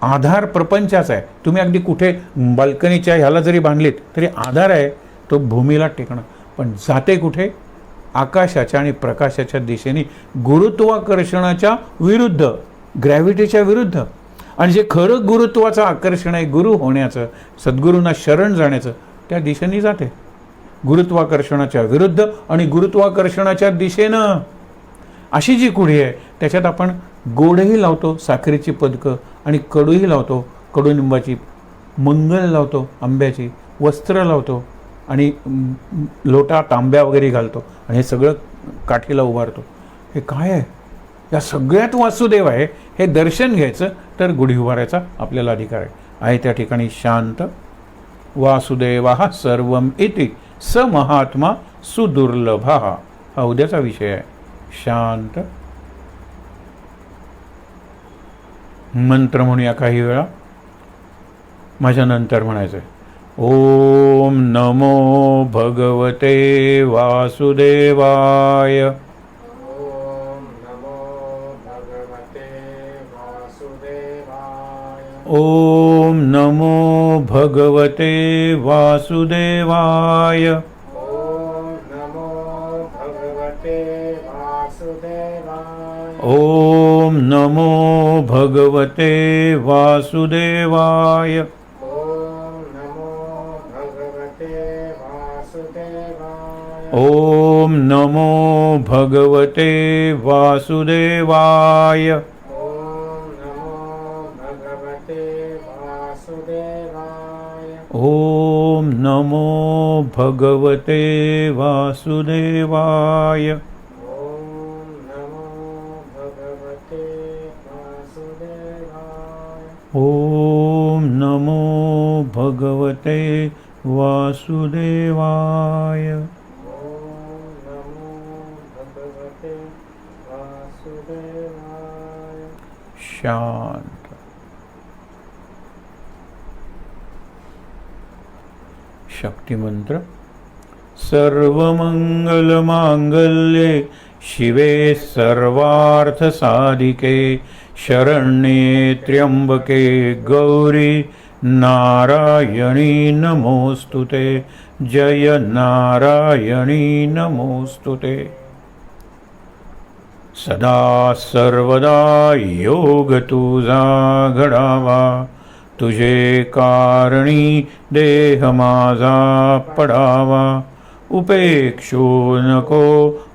आधार प्रपंचाचा आहे. तुम्ही अगदी कुठे बाल्कनीच्या ह्याला जरी बांधलीत तरी आधार आहे तो भूमीला टेकणं, पण जाते कुठे? आकाशाच्या आणि प्रकाशाच्या दिशेने, गुरुत्वाकर्षणाच्या विरुद्ध, ग्रॅव्हिटीच्या विरुद्ध. आणि जे खरं गुरुत्वाचं आकर्षण आहे, गुरु होण्याचं, सद्गुरूंना शरण जाण्याचं, त्या दिशेने जाते. गुरुत्वाकर्षणाच्या विरुद्ध आणि गुरुत्वाकर्षणाच्या दिशेनं अशी जी गुढी आहे, त्याच्यात आपण गोडही लावतो, साखरेची पदकं, आणि कडूही लावतो, कडुनिंबाची, मंगल लावतो, आंब्याची, वस्त्र लावतो, आणि लोटा तांब्या वगैरे घालतो, आणि हे सगळं काठीला उभारतो. हे काय आहे? या सगळ्यात वासुदेव आहे. हे दर्शन घ्यायचं तर गुढी उभारायचा आपल्याला अधिकार आहे. त्या ठिकाणी शांत. वासुदेवा सर्वम इति स महात्मा सुदुर्लभा, हा उद्याचा विषय आहे. शांत. मंत्र म्हणूया काही वेळा, माझ्या नंतर म्हणायचं आहे. ओम नमो भगवते वासुदेवाय. ओम नमो भगवते वासुदेवाय. ॐ नमो भगवते वासुदेवाय। ॐ नमो भगवते वासुदेवाय। ॐ नमो भगवते वासुदेवाय। ॐ नमो भगवते वासुदेवाय। ॐ नमो भगवते वासुदेवाय। ॐ नमो भगवते वासुदेवाय। ॐ नमो भगवते वासुदेवाय। ॐ नमो भगवते वासुदेवाय। ॐ नमो भगवते वासुदेवाय। ॐ नमो भगवते वासुदेवाय। शांत। शक्ति मंत्र। सर्वमंगलमांगल्ये शिवे सर्वार्थसाधिके शरण्ये त्र्यंबके गौरी नारायणी नमोस्तुते। जय नारायणी नमोस्तुते। सदा सर्वदा योग तुझा घडावा, तुझे कारणी देह माझा पडावा। उपेक्षू नको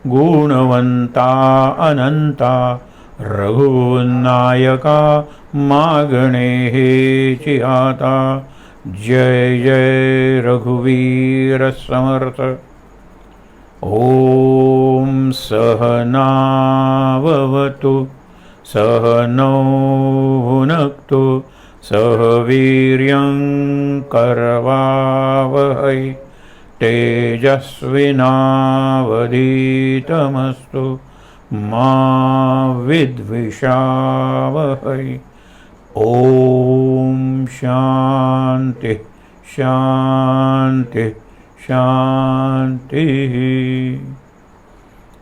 गुणवंता अनंता, रघुनायका मागणे हेची आता। जय जय रघुवीर समर्थ। ॐ सहनाववतु सहनौ भुनक्तु सह वीर्यं करवावहै तेजस्विनावधीतमस्तु मा विद्विषावहै। ॐ शान्ति शान्ति शांति।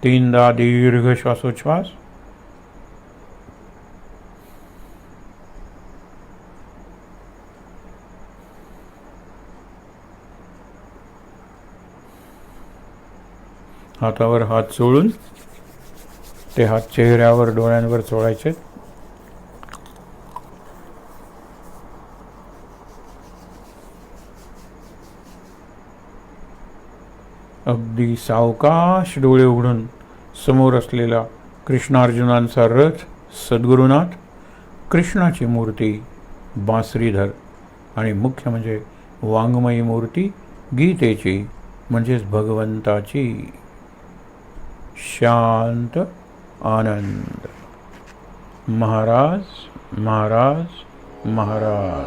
तीनदा दीर्घ श्वासोच्छ्वास। हातावर हात चोळून ते हात चेहऱ्यावर डोळ्यांवर चोळायचे। अगदी सावकाश डोळे उघडून समोर असलेला कृष्णार्जुनांचा रथ, सद्गुरुनाथ, कृष्णाची मूर्ती, बासरीधर आणि मुख्य म्हणजे वाङ्मयी मूर्ती गीतेची म्हणजेच भगवंताची। शांत आनंद। महाराज महाराज महाराज।